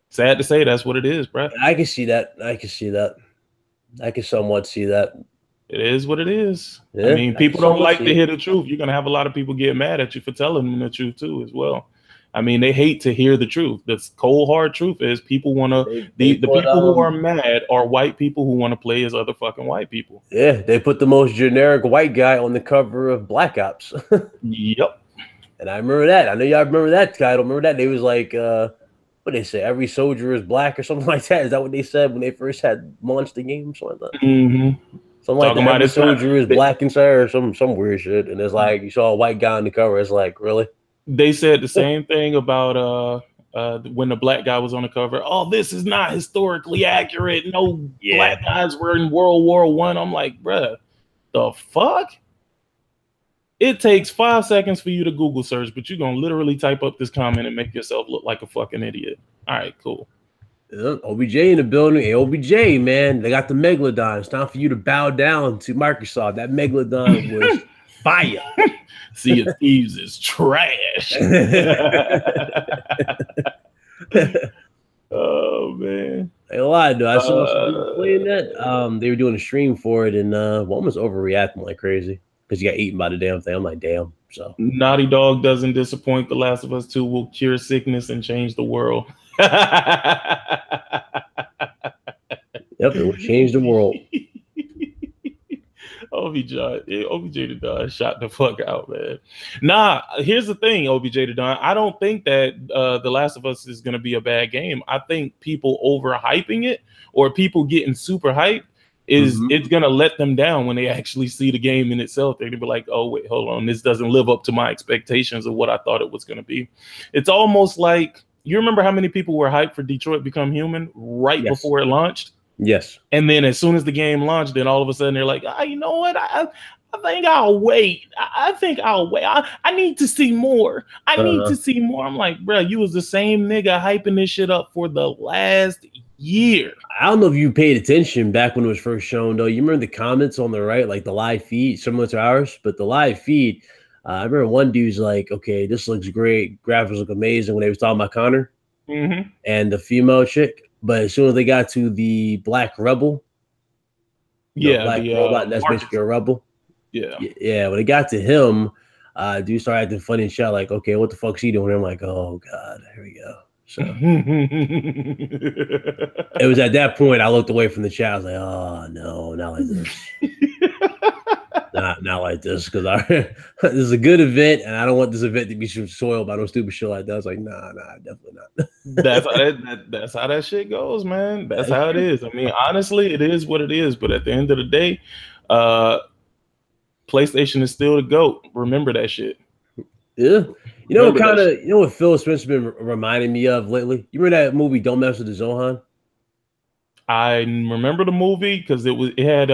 Sad to say, that's what it is, bro. I can see that. I can somewhat see that. It is what it is. Yeah, I mean, people don't like to hear the truth. You're gonna have a lot of people get mad at you for telling them the truth too, as well. I mean, they hate to hear the truth. The cold hard truth is people want to. The people who are mad are white people who want to play as other fucking white people. Yeah, they put the most generic white guy on the cover of Black Ops. Yep. And I remember that. I know y'all remember that title. Remember that? They was like, what they say? Every soldier is black or something like that. Is that what they said when they first had launched the game? Something like that. Mm-hmm. Something like that. Every soldier is black inside or some weird shit. And it's like you saw a white guy on the cover. It's like, really? They said the same thing about when the black guy was on the cover. Oh, this is not historically accurate. No black guys were in World War I. I'm like, bruh, the fuck? It takes 5 seconds for you to Google search, but you're gonna literally type up this comment and make yourself look like a fucking idiot. All right, cool. OBJ in the building. Hey, OBJ, man, they got the Megalodon. It's time for you to bow down to Microsoft. That Megalodon was fire. Sea of Thieves is trash. Oh man, ain't a lot though. I saw someone playing that. They were doing a stream for it, and one was overreacting like crazy because you got eaten by the damn thing. I'm like, damn. So Naughty Dog doesn't disappoint. The Last of Us 2 will cure sickness and change the world. Yep, it will change the world. OBJ the Don shot the fuck out, man. Nah, here's the thing, OBJ the Don. I don't think that The Last of Us is going to be a bad game. I think people overhyping it or people getting super hyped is it's going to let them down when they actually see the game in itself. They're going to be like, oh, wait, hold on. This doesn't live up to my expectations of what I thought it was going to be. It's almost like, you remember how many people were hyped for Detroit Become Human right before it launched? Yes. And then as soon as the game launched, then all of a sudden they're like, you know what? I think I'll wait. I think I'll wait. I need to see more. I need to see more. I'm like, bro, you was the same nigga hyping this shit up for the last year. I don't know if you paid attention back when it was first shown, though. You remember the comments on the right, like the live feed, similar to ours, but the live feed, I remember one dude's like, okay, this looks great. Graphics look amazing when they was talking about Connor and the female chick. But as soon as they got to the Black Rebel, Black Robot, that's basically a rebel. Yeah. When it got to him, dude started acting funny and shit. Like, okay, what the fuck's he doing? I'm like, oh god, here we go. So it was at that point I looked away from the chat. I was like, oh no, not like this. Not like this, because this is a good event, and I don't want this event to be soiled by no stupid shit like that. I was like, nah, definitely not. That's how that shit goes, man. That's how it is. I mean, honestly, it is what it is. But at the end of the day, PlayStation is still the GOAT. Remember that shit. Yeah. You know what Phil Spencer's been reminding me of lately? You remember that movie Don't Mess with the Zohan? I remember the movie because it had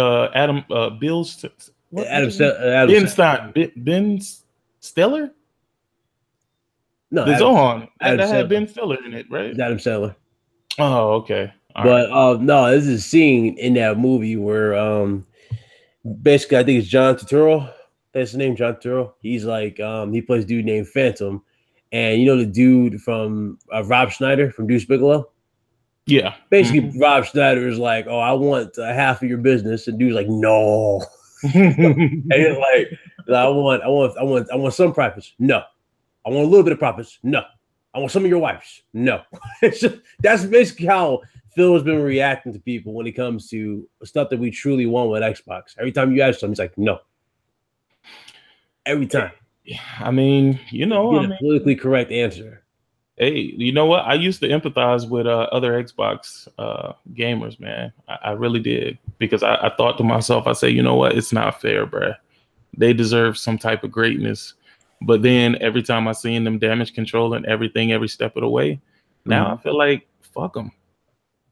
Ben Stiller? No, the Zohan. That had Ben Stiller in it, right? Adam Sandler. Oh, okay. No, this is a scene in that movie where basically I think it's John Turturro. That's his name, John Turturro. He's like he plays a dude named Phantom, and you know the dude from Rob Schneider from Deuce Bigelow. Yeah. Basically, Rob Schneider is like, "Oh, I want half of your business," and dude's like, "No." And he's like, I want some profits. No. I want a little bit of profits. No. I want some of your wives. No. That's basically how Phil has been reacting to people when it comes to stuff that we truly want with Xbox. Every time you ask him, he's like, no. Every time. I mean, a politically correct answer. Hey, you know what? I used to empathize with other Xbox gamers, man. I really did, because I thought to myself, I say, you know what? It's not fair, bruh. They deserve some type of greatness. But then every time I seen them damage controlling everything every step of the way, now I feel like, fuck them.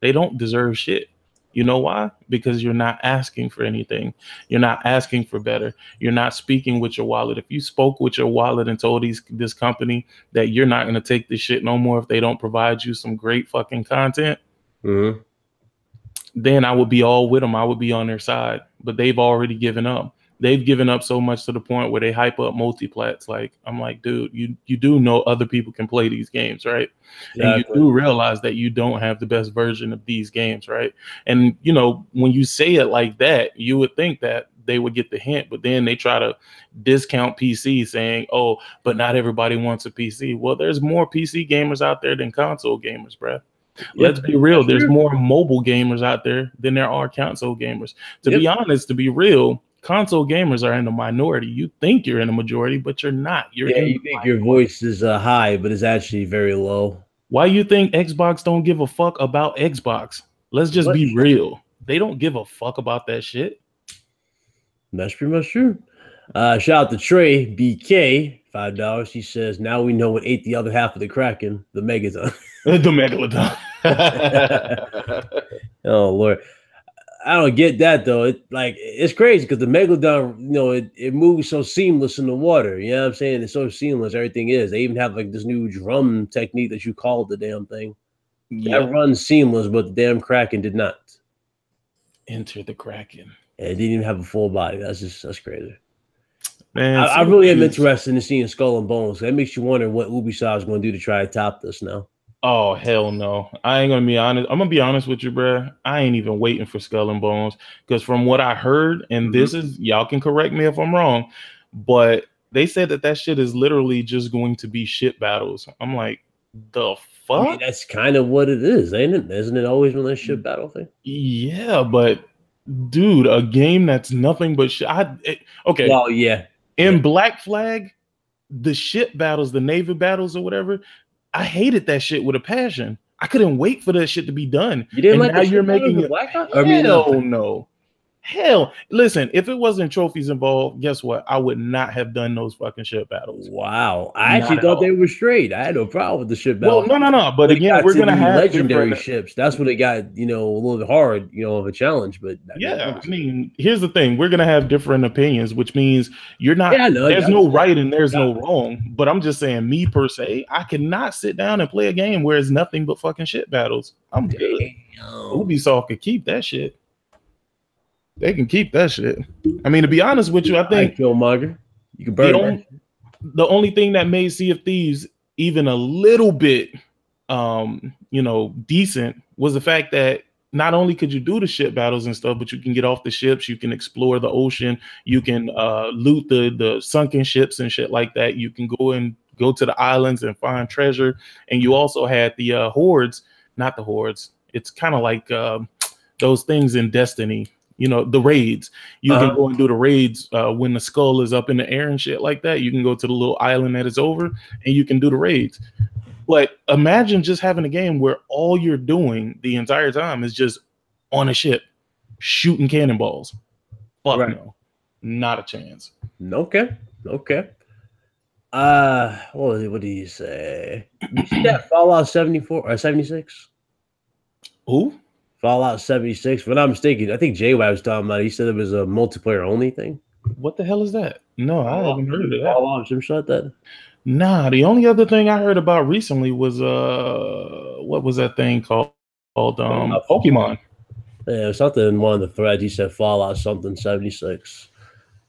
They don't deserve shit. You know why? Because you're not asking for anything. You're not asking for better. You're not speaking with your wallet. If you spoke with your wallet and told this company that you're not going to take this shit no more if they don't provide you some great fucking content, then I would be all with them. I would be on their side. But they've already given up. They've given up so much to the point where they hype up multiplats. Like, I'm like, dude, you do know other people can play these games, right? Exactly. And you do realize that you don't have the best version of these games, right? And, you know, when you say it like that, you would think that they would get the hint, but then they try to discount PC saying, oh, but not everybody wants a PC. Well, there's more PC gamers out there than console gamers, bruh. Let's be real. There's more mobile gamers out there than there are console gamers. To be honest, to be real, console gamers are in the minority. You think you're in the majority, but you're not. You think your voice is high, but it's actually very low. Why you think Xbox don't give a fuck about Xbox? Let's just be real. They don't give a fuck about that shit. That's pretty much true. Shout out to Trey BK, $5. He says, now we know what ate the other half of the Kraken, the Megaton. The Megalodon. Oh, Lord. I don't get that, though. It's crazy because the Megalodon, you know, it moves so seamless in the water. You know what I'm saying? It's so seamless. Everything is. They even have like this new drum technique that you call the damn thing. Yeah. That runs seamless, but the damn Kraken did not. Enter the Kraken. Yeah, it didn't even have a full body. That's crazy. Man, I really am interested in seeing Skull and Bones. That makes you wonder what Ubisoft is going to do to try to top this now. Oh, hell no. I ain't going to be honest. I'm going to be honest with you, bro. I ain't even waiting for Skull and Bones because from what I heard, and this is, y'all can correct me if I'm wrong, but they said that shit is literally just going to be shit battles. I'm like, the fuck? I mean, that's kind of what it is, ain't it? Isn't it always been a shit battle thing? Yeah, but dude, a game that's nothing but shit. Okay. Well, yeah. In Black Flag, the shit battles, the Navy battles or whatever, I hated that shit with a passion. I couldn't wait for that shit to be done. You didn't like now you're making it Black Ops? Hell no. Hell, listen, if it wasn't trophies involved, guess what? I would not have done those fucking shit battles. Wow. I actually thought they were straight. I had no problem with the shit battles. Well, no. But again, we're going to have legendary ships. That's what it got, you know, a little bit hard, you know, of a challenge. But yeah, I mean, here's the thing. We're going to have different opinions, which means you're not, there's no right and there's no wrong. But I'm just saying, me per se, I cannot sit down and play a game where it's nothing but fucking shit battles. I'm good. Ubisoft could keep that shit. They can keep that shit. I mean, to be honest with you, I think Killmonger, you can burn the only thing that made Sea of Thieves even a little bit, you know, decent was the fact that not only could you do the ship battles and stuff, but you can get off the ships, you can explore the ocean, you can loot the sunken ships and shit like that. You can go to the islands and find treasure, and you also had the hordes, not the hordes. It's kind of like those things in Destiny. You know, the raids. You can go and do the raids when the skull is up in the air and shit like that. You can go to the little island that is over and you can do the raids. But imagine just having a game where all you're doing the entire time is just on a ship shooting cannonballs. Fuck no. Not a chance. Okay. What do you say? You see that Fallout 74 or 76? Who? Fallout 76. If I'm not mistaken, I think J-Wab was talking about it. He said it was a multiplayer only thing. What the hell is that? No, I haven't heard of that. Fallout, some shit like that. Nah, the only other thing I heard about recently was what was that thing called? Pokemon. Yeah, something in one of the threads. He said Fallout something 76.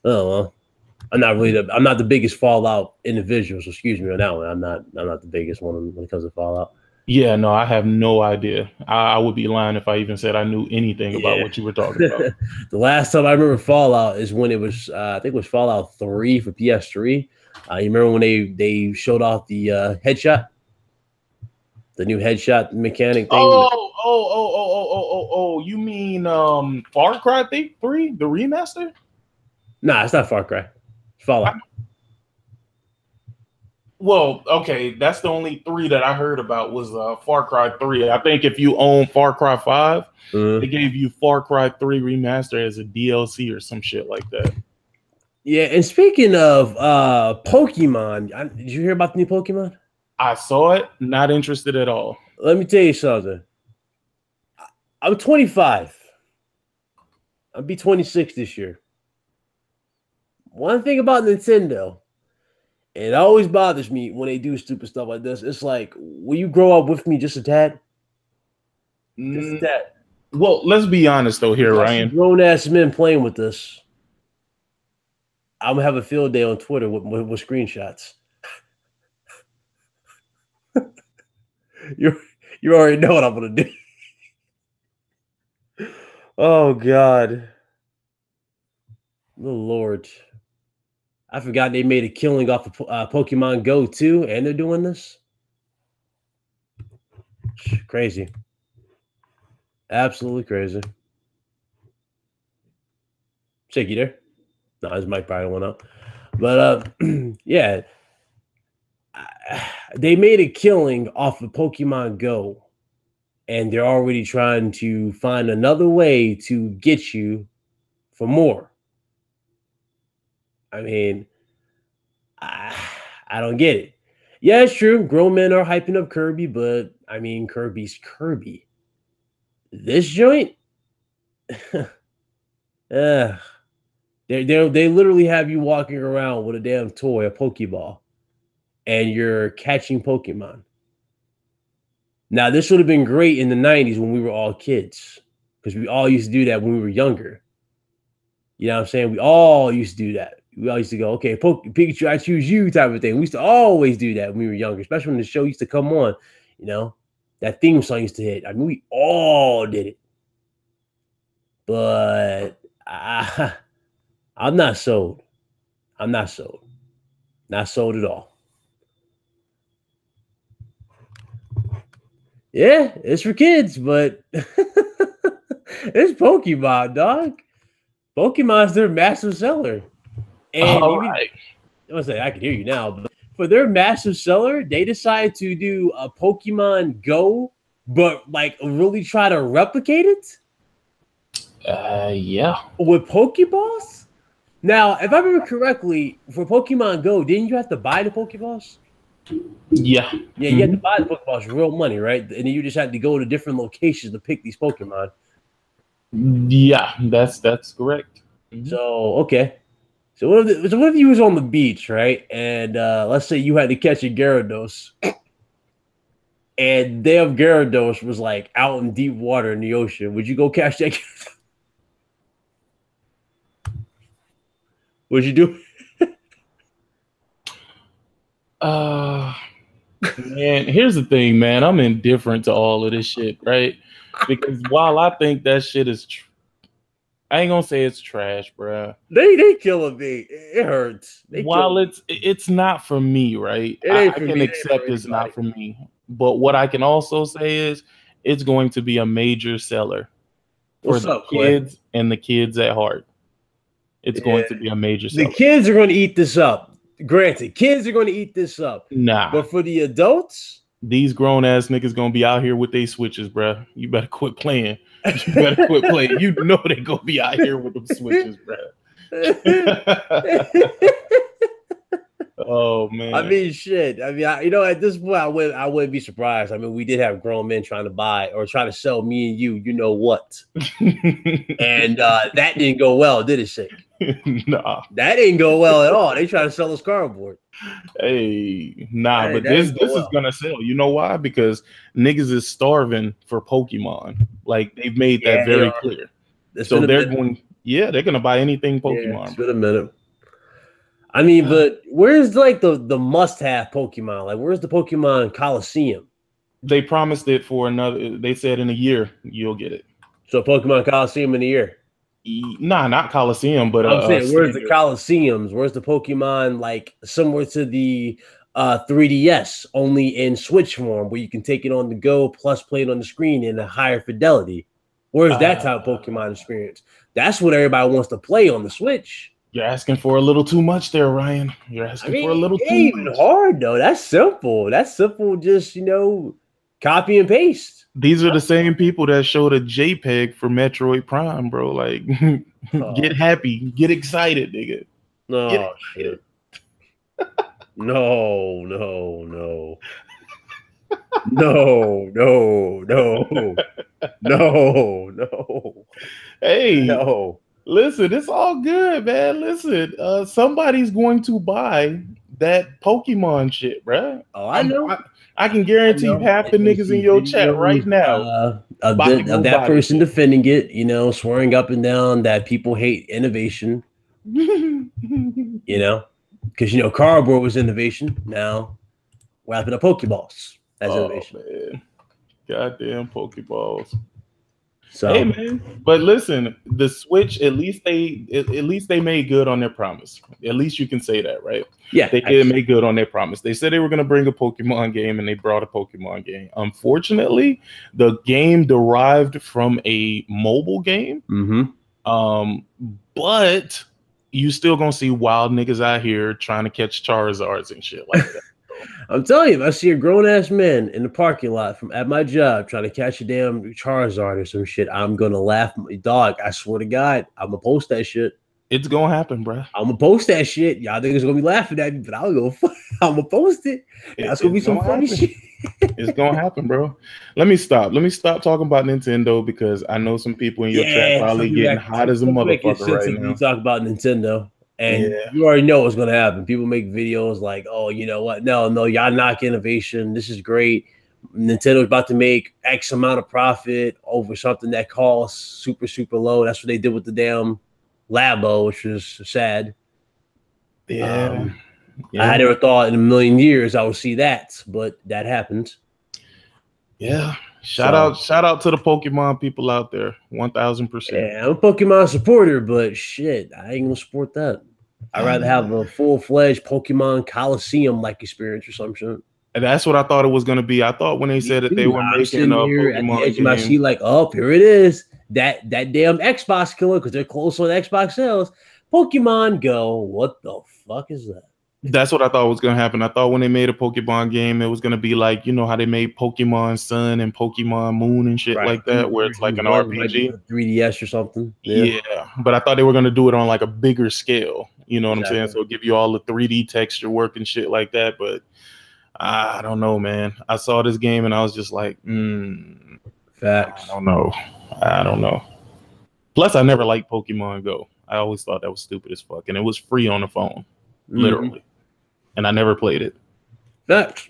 Oh well. I'm not the biggest Fallout individual, so excuse me on that one. I'm not the biggest one when it comes to Fallout. Yeah, no, I have no idea. I would be lying if I even said I knew anything about what you were talking about. The last time I remember Fallout is when it was, I think it was Fallout 3 for PS3. You remember when they showed off the headshot? The new headshot mechanic thing? Oh, you mean Far Cry 3, the remaster? Nah, it's not Far Cry. It's Fallout. Well, okay, that's the only 3 that I heard about was Far Cry 3. I think if you own Far Cry 5, they gave you Far Cry 3 Remaster as a DLC or some shit like that. Yeah, and speaking of Pokemon, did you hear about the new Pokemon? I saw it, not interested at all. Let me tell you something. I'm 25. I'll be 26 this year. One thing about Nintendo, and it always bothers me when they do stupid stuff like this. It's like, will you grow up with me just a tad? Just a tad. Well, let's be honest though here, Ryan. Grown ass men playing with this. I'm gonna have a field day on Twitter with screenshots. you already know what I'm gonna do. Oh God, the Lord! I forgot they made a killing off of Pokemon Go too, and they're doing this. Crazy, absolutely crazy. Shake you there? No, his mic probably went up. But yeah, they made a killing off of Pokemon Go, and they're already trying to find another way to get you for more. I mean, I don't get it. Yeah, it's true. Grown men are hyping up Kirby, but I mean, Kirby's Kirby. This joint, they literally have you walking around with a damn toy, a Pokeball, and you're catching Pokemon. Now, this would have been great in the 90s when we were all kids, because we all used to do that when we were younger. You know what I'm saying? We all used to do that. We all used to go, okay, Pikachu, I choose you type of thing. We used to always do that when we were younger, especially when the show used to come on, you know, that theme song used to hit. I mean, we all did it. But I'm not sold. I'm not sold. Not sold at all. Yeah, it's for kids, but it's Pokemon, dog. Pokemon's their massive seller. And all right. I can hear you now, but for their massive seller, they decided to do a Pokemon Go, but like really try to replicate it. Yeah. With Pokeballs? Now, if I remember correctly, for Pokemon Go, didn't you have to buy the Pokeballs? Yeah. Yeah, you had to buy the Pokeballs, real money, right? And then you just had to go to different locations to pick these Pokemon. Yeah, that's correct. So, okay. So what if you was on the beach, right? And let's say you had to catch a Gyarados. And damn Gyarados was like out in deep water in the ocean. Would you go catch that Gyarados? What'd you do? Man, here's the thing, man. I'm indifferent to all of this shit, right? Because while I think that shit is, I ain't gonna say it's trash, bro. They killing me. It hurts. While it's not for me, right? I can accept it's not for me. But what I can also say is it's going to be a major seller for the kids and the kids at heart. It's going to be a major seller. The kids are going to eat this up. Granted, kids are going to eat this up. Nah. But for the adults, these grown ass niggas gonna be out here with their switches, bro. You better quit playing. You better quit playing. You know they gonna be out here with them switches, bro. Oh man. I mean, shit. I mean, at this point, I wouldn't be surprised. I mean, we did have grown men trying to buy or try to sell me and you know what, and that didn't go well, did it, Shake? Nah, that didn't go well at all. They tried to sell us cardboard. Hey, nah, but this is gonna sell. You know why? Because niggas is starving for Pokemon. Like they've made that very clear. So they're gonna buy anything Pokemon. Yeah, it's been a minute. I mean, but where's like the must-have Pokemon? Like, where's the Pokemon Coliseum? They promised it for another. They said in a year you'll get it. So Pokemon Coliseum in a year? Nah, not Coliseum, but I'm saying, where's the Coliseums? Where's the Pokemon like similar to the 3DS, only in Switch form, where you can take it on the go plus play it on the screen in a higher fidelity? Where's that type of Pokemon experience? That's what everybody wants to play on the Switch. You're asking for a little too much there, Ryan. You're asking for a little too much. Even hard though. That's simple. Just copy and paste. These are the same people that showed a JPEG for Metroid Prime, bro. Like, get happy, get excited, nigga. No shit. No. No. Hey, no. Listen, it's all good, man. Listen, somebody's going to buy that Pokemon shit, bruh. Oh, I know. I can I guarantee you know. half the And they niggas in see your chat right videos now about to go of that buy this person shit. defending it, you know, swearing up and down that people hate innovation, you know, because, you know, cardboard was innovation. Now we're having a Pokeballs as Oh innovation. man, goddamn Pokeballs. So, Hey man, but listen, the Switch at least they made good on their promise. At least you can say that, right? yeah, They did make good on their promise. They said they were going to bring a Pokemon game, and they brought a Pokemon game. Unfortunately, the game derived from a mobile game. But you still gonna see wild niggas out here trying to catch Charizards and shit like that. I'm telling you, if I see a grown ass man in the parking lot from at my job trying to catch a damn Charizard or some shit, I'm gonna laugh. Dog, I swear to God, I'm gonna post that shit. It's gonna happen, bro. I'm gonna post that shit. Y'all niggas gonna be laughing at me, but I'll go. I'm gonna post it. That's gonna be some funny shit. It's gonna happen, bro. Let me stop talking about Nintendo because I know some people in your chat probably getting hot as a motherfucker right now. You talk about Nintendo, and you already know what's gonna happen. People make videos like, "Oh, you know what? No, y'all knock innovation. This is great. Nintendo's about to make X amount of profit over something that costs super low." That's what they did with the damn Labo, which is sad. Yeah. I never thought in a million years I would see that, but that happened. Yeah. Shout out to the Pokemon people out there. 1000%. Yeah, I'm a Pokemon supporter, but shit, I ain't gonna support that. I'd rather have a full-fledged Pokemon Coliseum like experience or some shit. And that's what I thought it was gonna be. I thought when they said that they were making a Pokemon at the edge of my seat, like, oh, here it is. That damn Xbox killer, because they're close on Xbox sales. Pokemon Go. What the fuck is that? That's what I thought was gonna happen. I thought when they made a Pokemon game, it was gonna be like, you know how they made Pokemon Sun and Pokemon Moon and shit like that, where it's like an RPG, 3DS or something. Yeah, but I thought they were gonna do it on like a bigger scale. You know what I'm saying? So give you all the 3D texture work and shit like that. But I don't know, man. I saw this game and I was just like, facts. I don't know. Plus, I never liked Pokemon Go. I always thought that was stupid as fuck, and it was free on the phone, literally. And I never played it. Facts.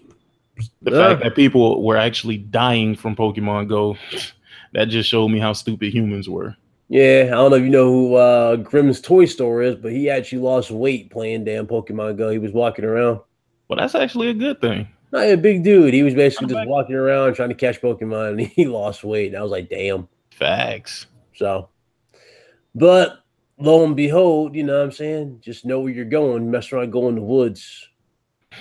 The fact that people were actually dying from Pokemon Go, that just showed me how stupid humans were. Yeah, I don't know if you know who Grimm's toy store is, but he actually lost weight playing damn Pokemon Go. He was walking around. Well, that's actually a good thing. Not a big dude. He was basically just walking around trying to catch Pokemon, and he lost weight. And I was like, damn. Facts. So, but lo and behold, you know what I'm saying? Just know where you're going. Mess around, go in the woods.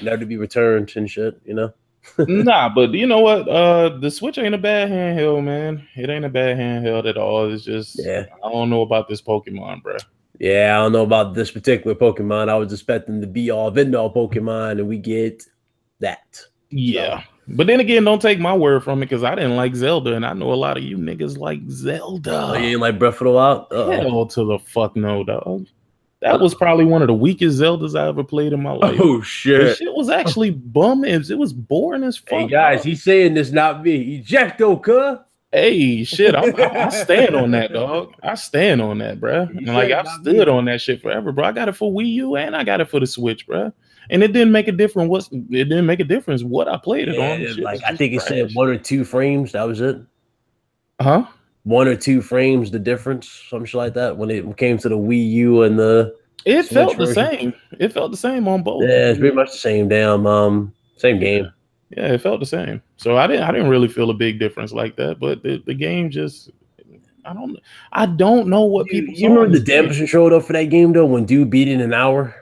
Never to be returned and shit, you know? Nah, but you know what? The Switch ain't a bad handheld, man. It ain't a bad handheld at all. It's just, I don't know about this Pokemon, bro. Yeah, I don't know about this particular Pokemon. I was expecting to be all Vendall Pokemon, and we get that. Yeah. So. But then again, don't take my word from it, because I didn't like Zelda, and I know a lot of you niggas like Zelda. Oh, you ain't like Breath of the Wild? Hell to the fuck no, dog. That was probably one of the weakest Zeldas I ever played in my life. Oh, shit. The shit was actually bum. It was boring as fuck. Hey, guys, he's saying this, not me. Ejecto, cuh. Hey, shit, I stand on that, dog. I stand on that, bro. And like, I've stood on that shit forever, bro. I got it for Wii U and I got it for the Switch, bro. And it didn't make a difference. It didn't make a difference what I played it on. Like, I think it said 1 or 2 frames. That was it. Huh? 1 or 2 frames, the difference, something like that. When it came to the Wii U and the It felt the same. It felt the same on both. Yeah, it's pretty much the same damn same game. Yeah, it felt the same. So I didn't really feel a big difference like that. But the game just, I don't know what people. You remember the damage control though for that game though? When dude beat it in an hour.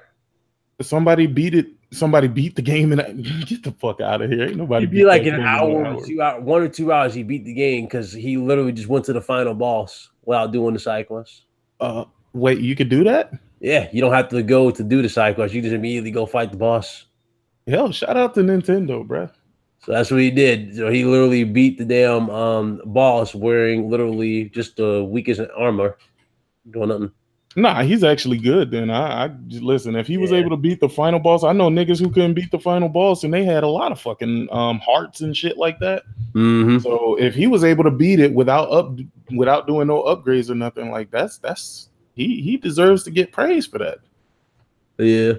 Somebody beat it. Somebody beat the game and get the fuck out of here. Ain't nobody. It'd be like in an hour or 2 hours, 1 or 2 hours. He beat the game because he literally just went to the final boss without doing the side quest. Wait, you could do that? Yeah, you don't have to go to do the side quest. You just immediately go fight the boss. Hell, shout out to Nintendo, bruh. So that's what he did. So he literally beat the damn boss wearing literally just the weakest armor, doing nothing. Nah, he's actually good. Then I listen. If he was able to beat the final boss, I know niggas who couldn't beat the final boss, and they had a lot of fucking hearts and shit like that. So if he was able to beat it without doing no upgrades or nothing, like that's he deserves to get praise for that. Yeah.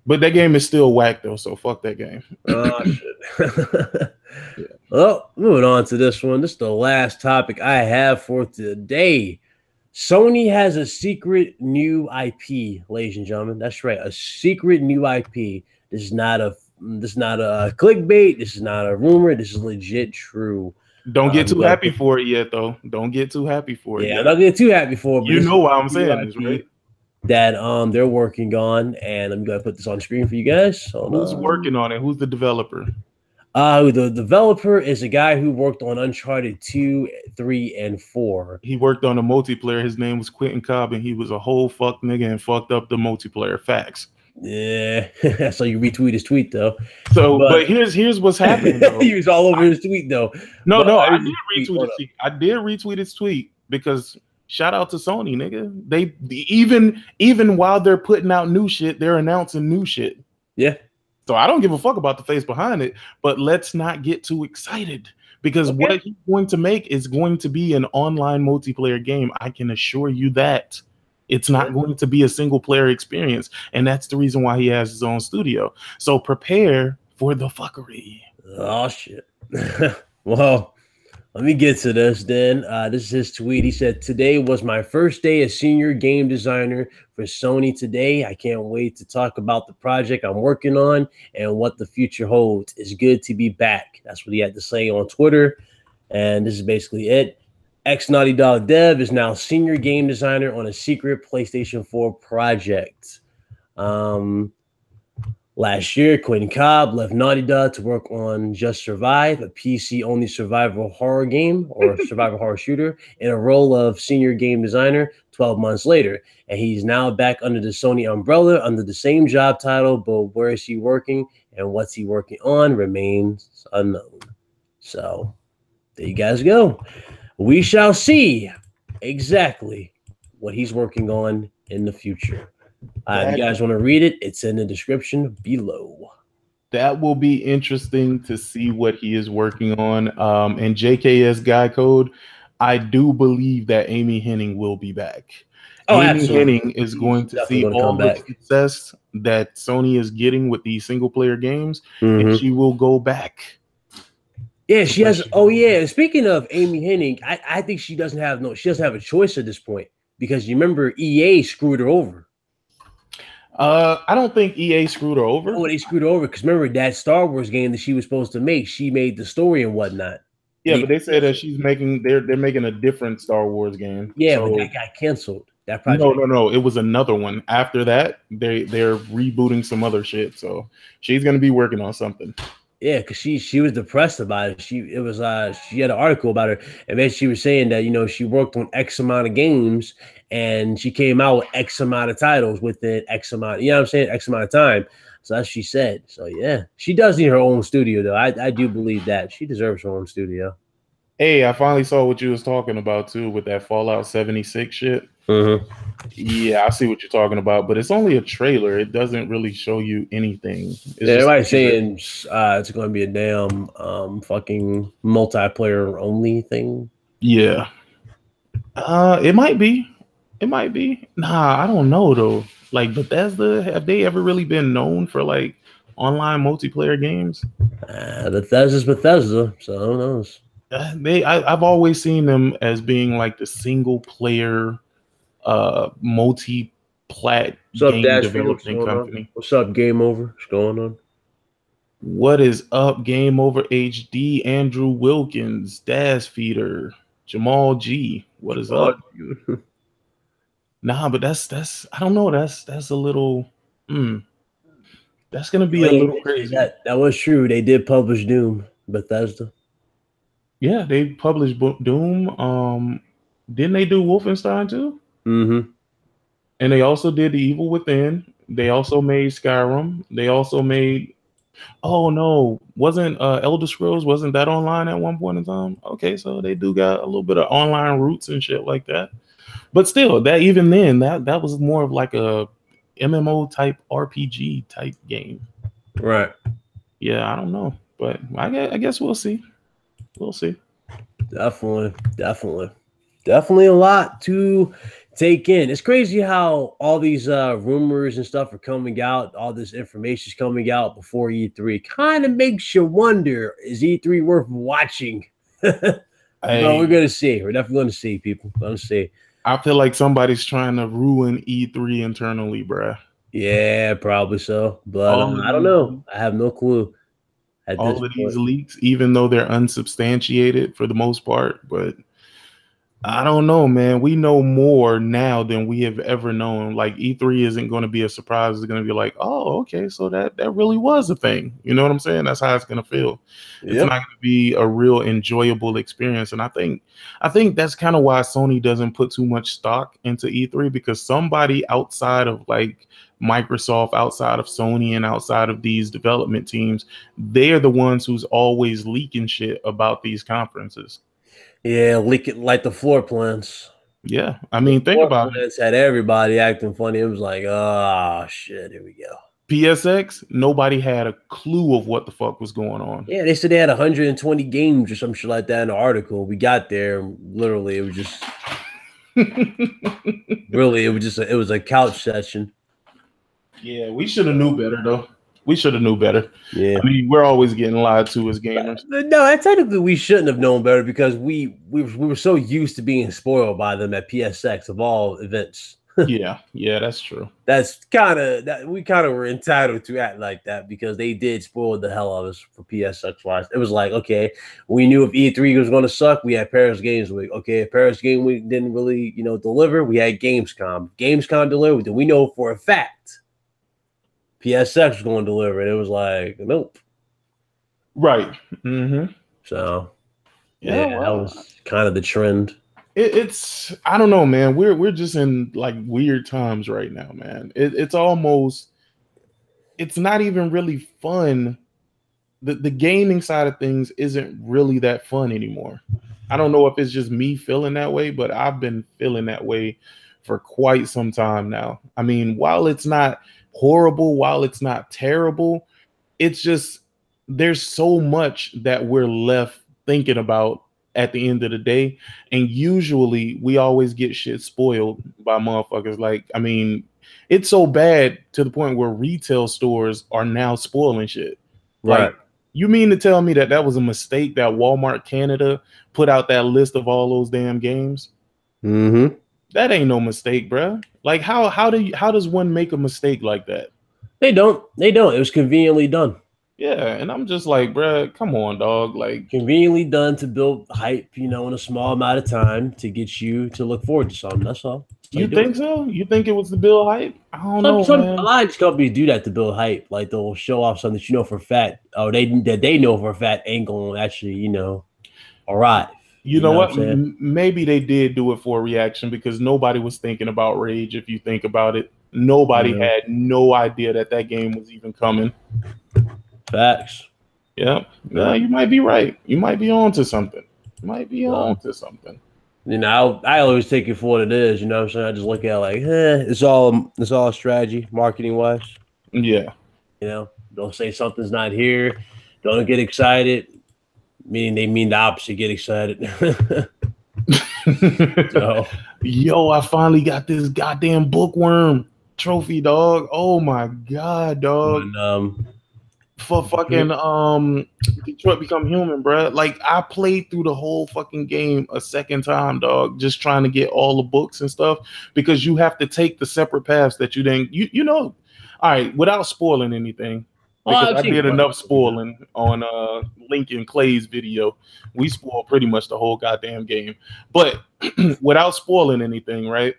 But that game is still whack though, so fuck that game. Oh shit. Yeah. Well, moving on to this one. This is the last topic I have for today. Sony has a secret new IP, ladies and gentlemen. That's right, a secret new IP. This is not a clickbait. This is not a rumor. This is legit true. Don't get too happy for it yet, though. Don't get too happy for it. Yeah, I'm not getting too happy for it. But you know why I'm saying this, right? That they're working on, and I'm gonna put this on the screen for you guys. Who's working on it? Who's the developer? The developer is a guy who worked on Uncharted 2, 3, and 4. He worked on the multiplayer. His name was Quentin Cobb, and he was a whole fuck nigga and fucked up the multiplayer. Facts. Yeah, I saw you retweet his tweet though. So, but here's what's happening. Though. He was all over his tweet though. No, I did retweet his tweet. I did retweet his tweet because shout out to Sony, nigga. They even while they're putting out new shit, they're announcing new shit. Yeah. So I don't give a fuck about the face behind it, but let's not get too excited because what he's going to make is going to be an online multiplayer game. I can assure you that. It's not going to be a single player experience. And that's the reason why he has his own studio. So prepare for the fuckery. Oh, shit. Well, let me get to this then. This is his tweet. He said, "Today was my first day as senior game designer for Sony today. I can't wait to talk about the project I'm working on and what the future holds. It's good to be back." That's what he had to say on Twitter. And this is basically it. Ex-Naughty Dog dev is now senior game designer on a secret PlayStation 4 project. Last year, Quentin Cobb left Naughty Dog to work on Just Survive, a PC-only survival horror game or survival horror shooter, in a role of senior game designer 12 months later. And he's now back under the Sony umbrella under the same job title, but where is he working and what's he working on remains unknown. So there you guys go. We shall see exactly what he's working on in the future. If you guys want to read it, it's in the description below. That will be interesting to see what he is working on. And JKS Guy Code, I do believe that Amy Hennig will be back. Amy Hennig is going to see all the success that Sony is getting with these single player games, and she will go back. Yeah, she has. Oh, yeah. Speaking of Amy Hennig, I think she doesn't have a choice at this point because you remember EA screwed her over. I don't think EA screwed her over. Oh, they screwed her over because remember that Star Wars game that she was supposed to make, she made the story and whatnot. Yeah, but they said that they're making a different Star Wars game. Yeah, but that got canceled. That project. No. It was another one. After that, they're rebooting some other shit. So she's gonna be working on something. Yeah, because she was depressed about it. She had an article about her, and then she was saying that she worked on X amount of games, and she came out with X amount of titles within X amount. You know what I'm saying? X amount of time. So that's what she said. So yeah, she does need her own studio though. I do believe that she deserves her own studio. Hey, I finally saw what you was talking about too with that Fallout 76 shit. Yeah, I see what you're talking about, but it's only a trailer. It doesn't really show you anything. Everybody's saying it's going to be a damn fucking multiplayer only thing. Yeah, it might be. It might be. Nah, I don't know though. Like Bethesda, have they ever really been known for like online multiplayer games? Bethesda's Bethesda, so who knows? I've always seen them as being like the single player multi-plat game developing company. What's up, Game Over? What's going on? What is up, Game Over HD? Andrew Wilkins, Daz Feeder, Jamal G. What is up? Nah, but that's I don't know. That's a little. That's gonna be a little crazy. That was true. They did publish Doom, Bethesda. Yeah, they published Doom. Didn't they do Wolfenstein too? And they also did The Evil Within. They also made Skyrim. They also made. Oh no, wasn't Elder Scrolls? Wasn't that online at one point in time? Okay, so they do got a little bit of online roots and shit like that. But still, that even then, that was more of like a MMO type RPG type game. Right. Yeah, I don't know, but I guess we'll see. We'll see. Definitely a lot to take in. It's crazy how all these rumors and stuff are coming out. All this information is coming out before E3. Kind of makes you wonder: is E3 worth watching? But we're gonna see. We're definitely gonna see, people. Gonna see. I feel like somebody's trying to ruin E3 internally, bruh. Yeah, probably so. But I don't know. I have no clue. All of these leaks, even though they're unsubstantiated for the most part, but I don't know, man. We know more now than we have ever known. Like E3 isn't going to be a surprise. It's going to be like, oh, okay, so that really was a thing. You know what I'm saying? That's how it's going to feel. Yep. It's not going to be a real enjoyable experience. And I think that's kind of why Sony doesn't put too much stock into E3, because somebody outside of like Microsoft, outside of Sony, and outside of these development teams, they're the ones who's always leaking shit about these conferences. Yeah, leak it like the floor plans. Yeah, I mean, think about it. Had everybody acting funny. It was like, oh shit, here we go. PSX, nobody had a clue of what the fuck was going on. Yeah, they said they had 120 games or some shit like that in the article. We got there, literally, it was just really, it was a couch session. Yeah, we should have knew better though. We should have knew better. Yeah, I mean, we're always getting lied to as gamers. No, technically we shouldn't have known better, because we were so used to being spoiled by them at PSX of all events. yeah, that's true. That's we kind of were entitled to act like that, because they did spoil the hell out of us for PSX wise. It was like, okay, we knew if E3 was going to suck, we had Paris Games Week. Okay, if Paris Game Week didn't really, deliver, we had Gamescom. Gamescom delivered, and we know for a fact PSX was going to deliver. It was like, nope. Right. Mm-hmm. So, yeah, that was kind of the trend. It's I don't know, man. We're just in like weird times right now, man. It's almost, it's not even really fun. The gaming side of things isn't really that fun anymore. I don't know if it's just me feeling that way, but I've been feeling that way for quite some time now. I mean, while it's not horrible, while it's not terrible, it's just there's so much that we're left thinking about at the end of the day, and usually we always get shit spoiled by motherfuckers. Like, I mean, it's so bad to the point where retail stores are now spoiling shit. Right. Like, you mean to tell me that was a mistake that Walmart Canada put out that list of all those damn games? Mm-hmm. That ain't no mistake, bruh. Like, how does one make a mistake like that? They don't. It was conveniently done. Yeah, and I'm just like, bruh, come on, dog. Like, conveniently done to build hype, in a small amount of time to get you to look forward to something. That's all. You think so? You think it was to build hype? I don't know, man. A lot of companies do that to build hype. Like, they'll show off something that you know for a fact, or they know for a fact ain't going to actually, arrive. You know what? Maybe they did do it for a reaction, because nobody was thinking about Rage. If you think about it, nobody had no idea that game was even coming. Facts. Yeah. No, you might be right. You might be on to something. I always take it for what it is. You know what I'm saying? I just look at it like, it's all strategy, marketing wise. Yeah. Don't say something's not here. Don't get excited. Meaning they mean the opposite, get excited. So. Yo, I finally got this goddamn bookworm trophy, dog. Oh my god, dog. For fucking Detroit Become Human, bro. Like, I played through the whole fucking game a second time, dog, just trying to get all the books and stuff, because you have to take the separate paths that you didn't, all right, without spoiling anything, because I did enough spoiling on Lincoln Clay's video. We spoiled pretty much the whole goddamn game, but without spoiling anything, right?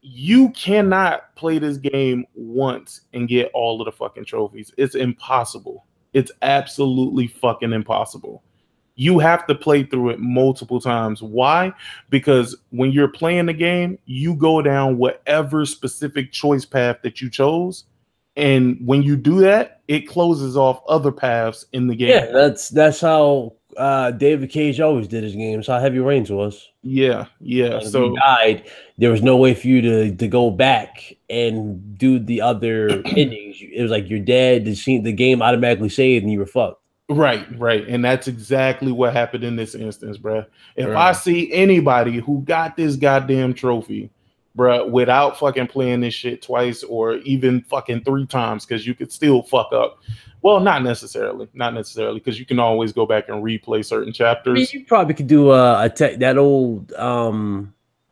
You cannot play this game once and get all of the fucking trophies. It's impossible. It's absolutely fucking impossible. You have to play through it multiple times. Why? Because when you're playing the game, you go down whatever specific choice path that you chose. And when you do that, it closes off other paths in the game. Yeah, that's how David Cage always did his games. How Heavy Rains was. Yeah. So he died. There was no way for you to go back and do the other endings. It was like you're dead. The game automatically saved, and you were fucked. Right, and that's exactly what happened in this instance, bro. If I see anybody who got this goddamn trophy bruh, without fucking playing this shit twice or even fucking 3 times, because you could still fuck up. Well, not necessarily, because you can always go back and replay certain chapters. I mean, you probably could do that old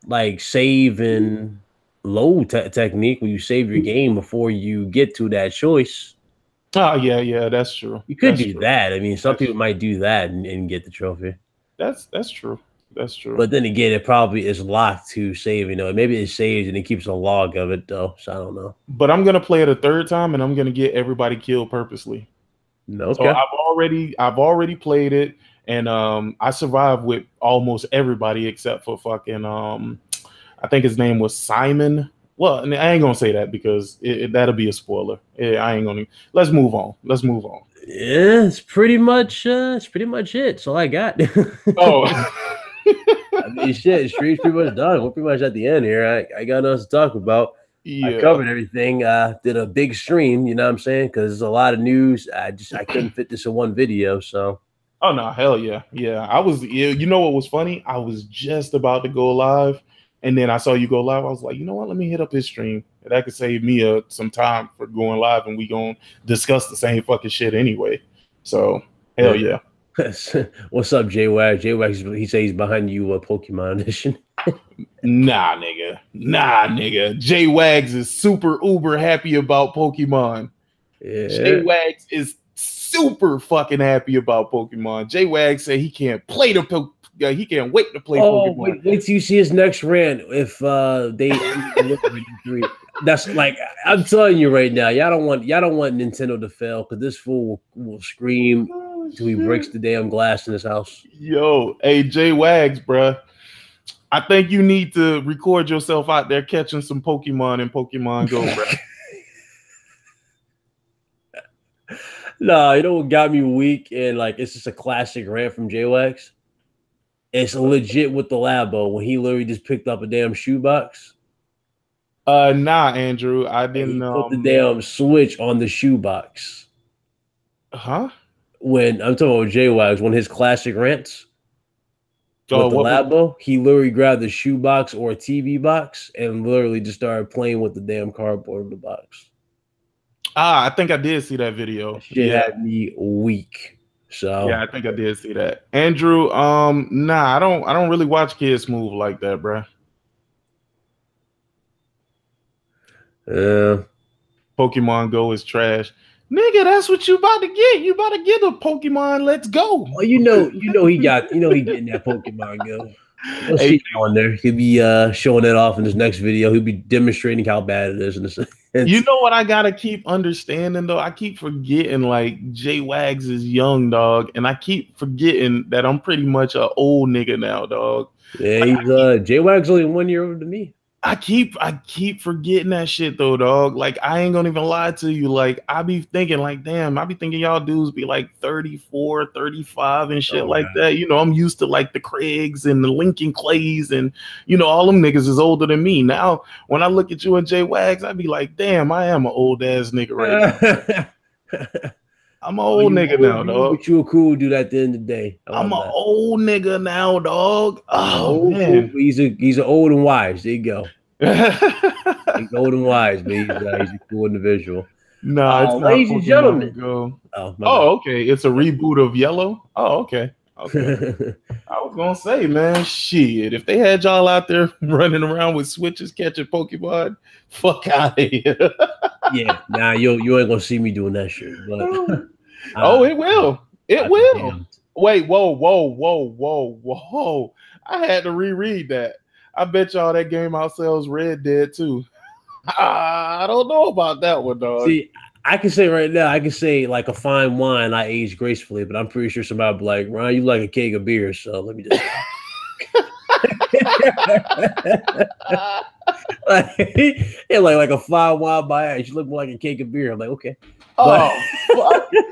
like save and load technique where you save your game before you get to that choice. Oh yeah, that's true. You could that's do true. that. I mean, some people might do that and get the trophy. That's true. That's true. But then again, it probably is locked to save. You know, maybe it saves and it keeps a log of it though. So I don't know. But I'm gonna play it a 3rd time, and I'm gonna get everybody killed purposely. Okay. So I've already played it, and I survived with almost everybody except for fucking I think his name was Simon. Well, I ain't gonna say that because that'll be a spoiler. I ain't gonna. Let's move on. Yeah, it's pretty much it. So I got. Oh. I mean, shit, street's pretty much done. We're pretty much at the end here. I got nothing to talk about. Yeah. I covered everything. Did a big stream, you know what I'm saying? Because there's a lot of news. I couldn't fit this in one video. So. Oh no, hell yeah, yeah. I was. You know what was funny? I was just about to go live, and then I saw you go live. I was like, you know what? Let me hit up his stream. That could save me some time for going live, and we gonna discuss the same fucking shit anyway. So hell yeah. What's up, J-Wax? J-Wax, he says he's behind you, Pokemon Edition. Nah, nigga. J-Wags is super uber happy about Pokemon. Yeah. J-Wags is super fucking happy about Pokemon. J-Wags said he can't play he can't wait to play Pokemon. Wait till you see his next rant. If they that's like, I'm telling you right now, y'all don't want Nintendo to fail, because this fool will scream till he breaks the damn glass in his house. Yo, hey, J-Wags, bruh. I think you need to record yourself out there catching some Pokemon in Pokemon Go, bruh. Nah, you know what got me weak? And like, it's just a classic rant from J-Wax. It's legit with the Labo when he literally just picked up a damn shoebox. Nah, Andrew, I didn't. He put the damn switch on the shoebox. Huh? When I'm talking about J-Wax, one of his classic rants with the Labo, he literally grabbed the shoebox or a TV box and literally just started playing with the damn cardboard of the box. I think I did see that video. Shit had me weak. So yeah, I think I did see that. Andrew, nah, I don't really watch kids move like that, bro. Pokemon Go is trash. Nigga, that's what you about to get. You about to get a Pokemon Let's Go. Oh, you know he getting that Pokemon Go. We'll see on there. He'll be showing it off in his next video. He'll be demonstrating how bad it is in the sense. You know what I gotta keep understanding though? I keep forgetting like J-Wags is young, dog, and I keep forgetting that I'm pretty much an old nigga now, dog. Yeah, he's J-Wags only 1 year older than me. I keep forgetting that shit though, dog. Like, I ain't gonna even lie to you. Like, I be thinking like, damn, I be thinking y'all dudes be like 34, 35 and shit like that. You know, I'm used to like the Craigs and the Lincoln Clays and, you know, all them niggas is older than me. Now, when I look at you and J-Wags, I be like, damn, I am an old ass nigga right now. I'm an old nigga now, dog. But you were cool dude at the end of the day. I'm an old nigga now, dog. Oh, man. He's an old and wise. There you go. He's old and wise, but he's a cool individual. No, it's not. Ladies and gentlemen. Okay. It's a reboot of Yellow. Oh, okay. Okay. I was gonna say, man, shit. If they had y'all out there running around with switches catching Pokemon, fuck out of here. Yeah, nah, you ain't gonna see me doing that shit. But it will. It will. Damn. Wait, whoa. I had to reread that. I bet y'all that game outsells Red Dead too. I don't know about that one, dog. See, I can say right now, like a fine wine, I age gracefully, but I'm pretty sure somebody will be like, Ryan, you like a keg of beer, so let me just like a fine wine by age. You look more like a cake of beer. I'm like, okay.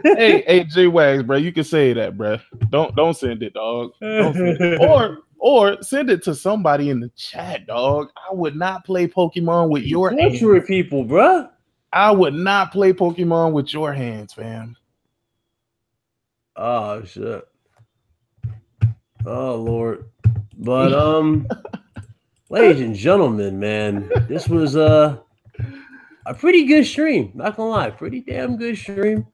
Hey, J-Wags, bro, you can say that, bro. Don't send it, dog. Don't send it. Or send it to somebody in the chat, dog. I would not play Pokemon with your hands. Torturing people, bro. I would not play Pokemon with your hands, fam. Oh shit. Oh Lord. But Ladies and gentlemen, man, this was a pretty good stream. Not gonna lie, pretty damn good stream.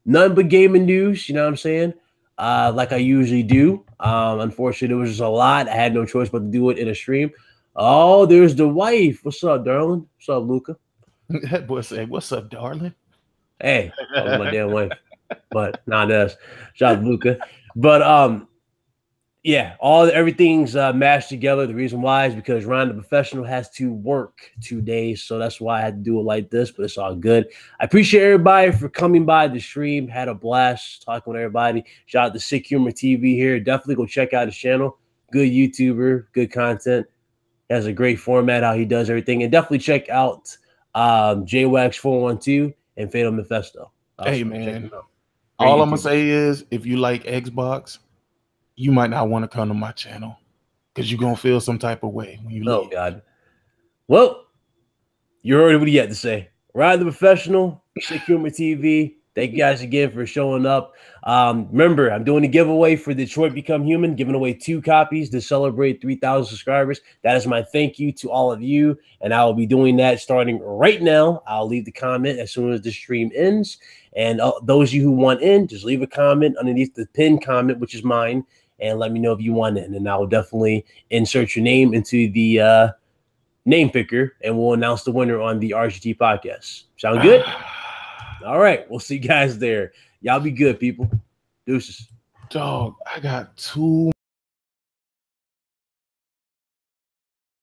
None but gaming news. You know what I'm saying? Like I usually do. Unfortunately, there was just a lot. I had no choice but to do it in a stream. Oh, there's the wife. What's up, darling? What's up, Luca? That boy said, "What's up, darling?" Hey, that was my damn wife. But nah, that's shout out to Luca. But yeah, everything's mashed together. The reason why is because Ryan the Professional has to work 2 days, so that's why I had to do it like this. But it's all good. I appreciate everybody for coming by the stream. Had a blast talking with everybody. Shout out to Sick Humor TV here. Definitely go check out his channel. Good YouTuber, good content. Has a great format how he does everything, and definitely check out JWax412 and Fatal Mephisto. Hey man, all I'm gonna say is if you like Xbox, you might not want to come to my channel because you're gonna feel some type of way when you leave. Oh God. Well, you heard what he had to say. Ryan the Professional, Sick Humor TV. Thank you guys again for showing up. Remember, I'm doing a giveaway for Detroit Become Human, giving away 2 copies to celebrate 3,000 subscribers. That is my thank you to all of you, and I will be doing that starting right now. I'll leave the comment as soon as the stream ends, and those of you who want in, just leave a comment underneath the pinned comment, which is mine, and let me know if you want in, and I will definitely insert your name into the name picker, and we'll announce the winner on the RGT podcast. Sound good? All right, we'll see you guys there. Y'all be good, people. Deuces. Dog, I got 2